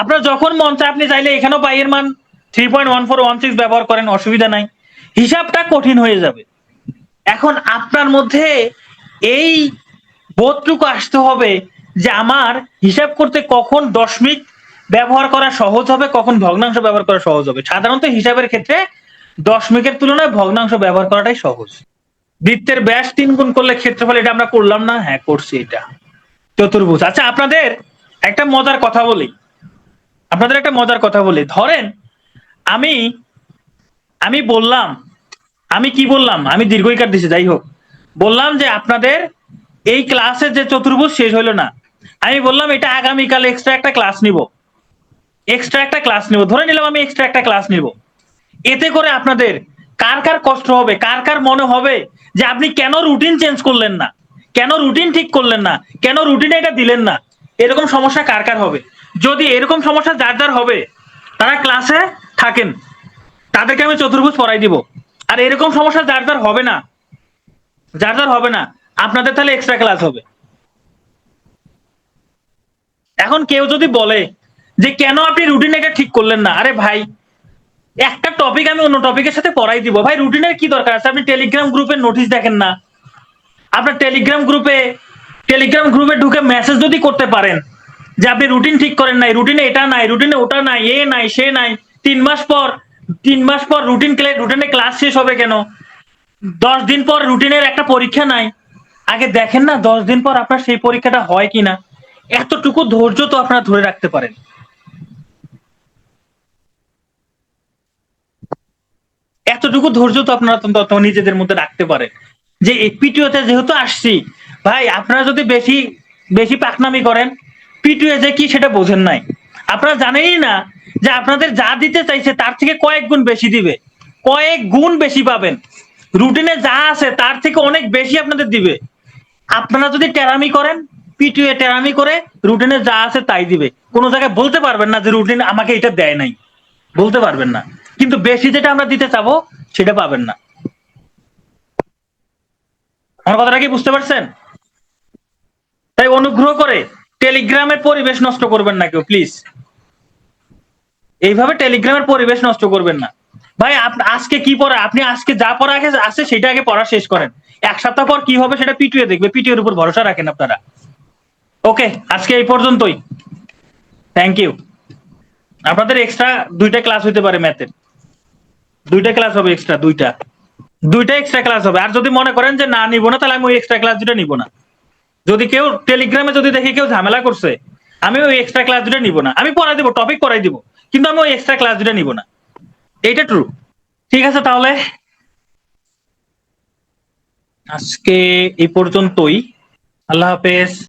আপনার যখন মন চায় আপনি চাইলে এখানেও পাই এর মান 3.1416 ব্যবহার করেন, অসুবিধা নাই। হিসাবটা কঠিন হয়ে যাবে। এখন আপনার মধ্যে এই বোধটুকু আসতে হবে যে আমার হিসাব করতে কখন দশমিক ব্যবহার করা সহজ হবে, কখন ভগ্নাংশ ব্যবহার করা সহজ হবে। সাধারণত হিসাবের ক্ষেত্রে দশমিকের তুলনায় ভগ্নাংশ ব্যবহার করাটাই সহজ। বৃত্তের ব্যাস 3 গুণ করলে ক্ষেত্রফল, এটা আমরা করলাম না? হ্যাঁ করছি। এটা চতুর্ভুজ। আচ্ছা আপনাদের একটা মজার কথা বলি, ধরেন আমি আমি বললাম, আমি কি বললাম, আমি দীর্ঘইকার দিছি, যাই হোক, বললাম যে আপনাদের এই ক্লাসে যে চতুর্ভুজ শেষ হলো না, আমি বললাম এটা আগামীকাল এক্সট্রা একটা ক্লাস নিব, ধরে নিলাম আমি এক্সট্রা একটা ক্লাস নিব। এতে করে আপনাদের কার কার কষ্ট হবে, কার কার মনে হবে যে আপনি কেন রুটিন চেঞ্জ করলেন না, কেন রুটিন ঠিক করলেন না, কেন রুটিনে এটা দিলেন না, এরকম সমস্যা কার কার হবে? যদি এরকম সমস্যা যার যার হবে তারা ক্লাসে থাকেন, তাদেরকে আমি চতুর্ভুজ পড়াই দিব। আর এরকম সমস্যা যার যার হবে না, আপনাদের তাহলে এক্সট্রা ক্লাস হবে। এখন কেউ যদি বলে যে কেন আপনি রুটিন এটা ঠিক করলেন না, আরে ভাই একটা টপিক আমি অন্য টপিকের সাথে পড়াই দিব, ভাই রুটিনের কি দরকার আছে? আপনি টেলিগ্রাম গ্রুপের নোটিশ দেখেন না? আপনার টেলিগ্রাম গ্রুপে ঢুকে মেসেজ যদি করতে পারেন যে আপনি রুটিন ঠিক করেন নাই, রুটিনে এটা নাই, রুটিনে ওটা নাই, এ নাই সে নাই, 3 মাস পর রুটিনে ক্লাস শেষ হবে কেন? 10 দিন পর রুটিনের একটা পরীক্ষা নাই, আগে দেখেন না 10 দিন পর আপনার সেই পরীক্ষাটা হয় কিনা। এতটুকু ধৈর্য তো আপনারা ধরে রাখতে পারেন। এতটুকু ধৈর্য তো আপনারা নিজেদের মধ্যে রাখতে পারেন যে এই পিটিওতে যেহেতু আসছি, ভাই আপনারা যদি বেশি বেশি পাকনামি করেন, পিটিও যে কি সেটা বোঝেন নাই। আপনারা জানেনই না যে আপনাদের যা দিতে চাইছে তার থেকে কয়েক গুণ বেশি দিবে, কয়েক গুণ বেশি পাবেন। রুটিনে যা আছে তার থেকে অনেক বেশি আপনাদের দিবে। আপনারা যদি টেরামি করেন, পিটিএ টেরামি করে রুটিনে যা আছে তাই দিবে। কোনো জায়গায় বলতে পারবেন না যে রুটিন আমাকে এটা দেয় নাই, বলতে পারবেন না। কিন্তু বেশি যেটা আমরা দিতে চাবো সেটা পাবেন না। আমার কথাটা কি বুঝতে পারছেন? তাই অনুগ্রহ করে টেলিগ্রামের পরিবেশ নষ্ট করবেন না কেউ, প্লিজ। এইভাবে টেলিগ্রামের পরিবেশ নষ্ট করবেন না ভাই। আজকে কি পড়া, আপনি আজকে যা পড়া আগে আছে সেটা আগে পড়া শেষ করেন। এক সপ্তাহ পর কি হবে সেটা পিটিএ দেখবে, পিটিএর উপর ভরসা রাখেন আপনারা। ওকে, আজকে এই পর্যন্তই। Thank you. আপনাদের এক্সট্রা 2টা ক্লাস হইতে পারে ম্যাথের, 2টা ক্লাস হবে এক্সট্রা, 2টা এক্সট্রা ক্লাস হবে। আর যদি মনে করেন যে না নিব না, তাহলে আমি ওই এক্সট্রা ক্লাস 2টা নিব না। যদি কেউ টেলিগ্রামে যদি দেখি কেউ ঝামেলা করছে, আমি ওই এক্সট্রা ক্লাস 2টা নিব না। আমি পড়াই দিব, টপিক পড়াই দিব, কিন্তু আমি ওই এক্সট্রা ক্লাস 2টা নিব না। এইটা ট্রু। ঠিক আছে, তাহলে আজকে এই পর্যন্তই। আল্লাহ হাফেজ।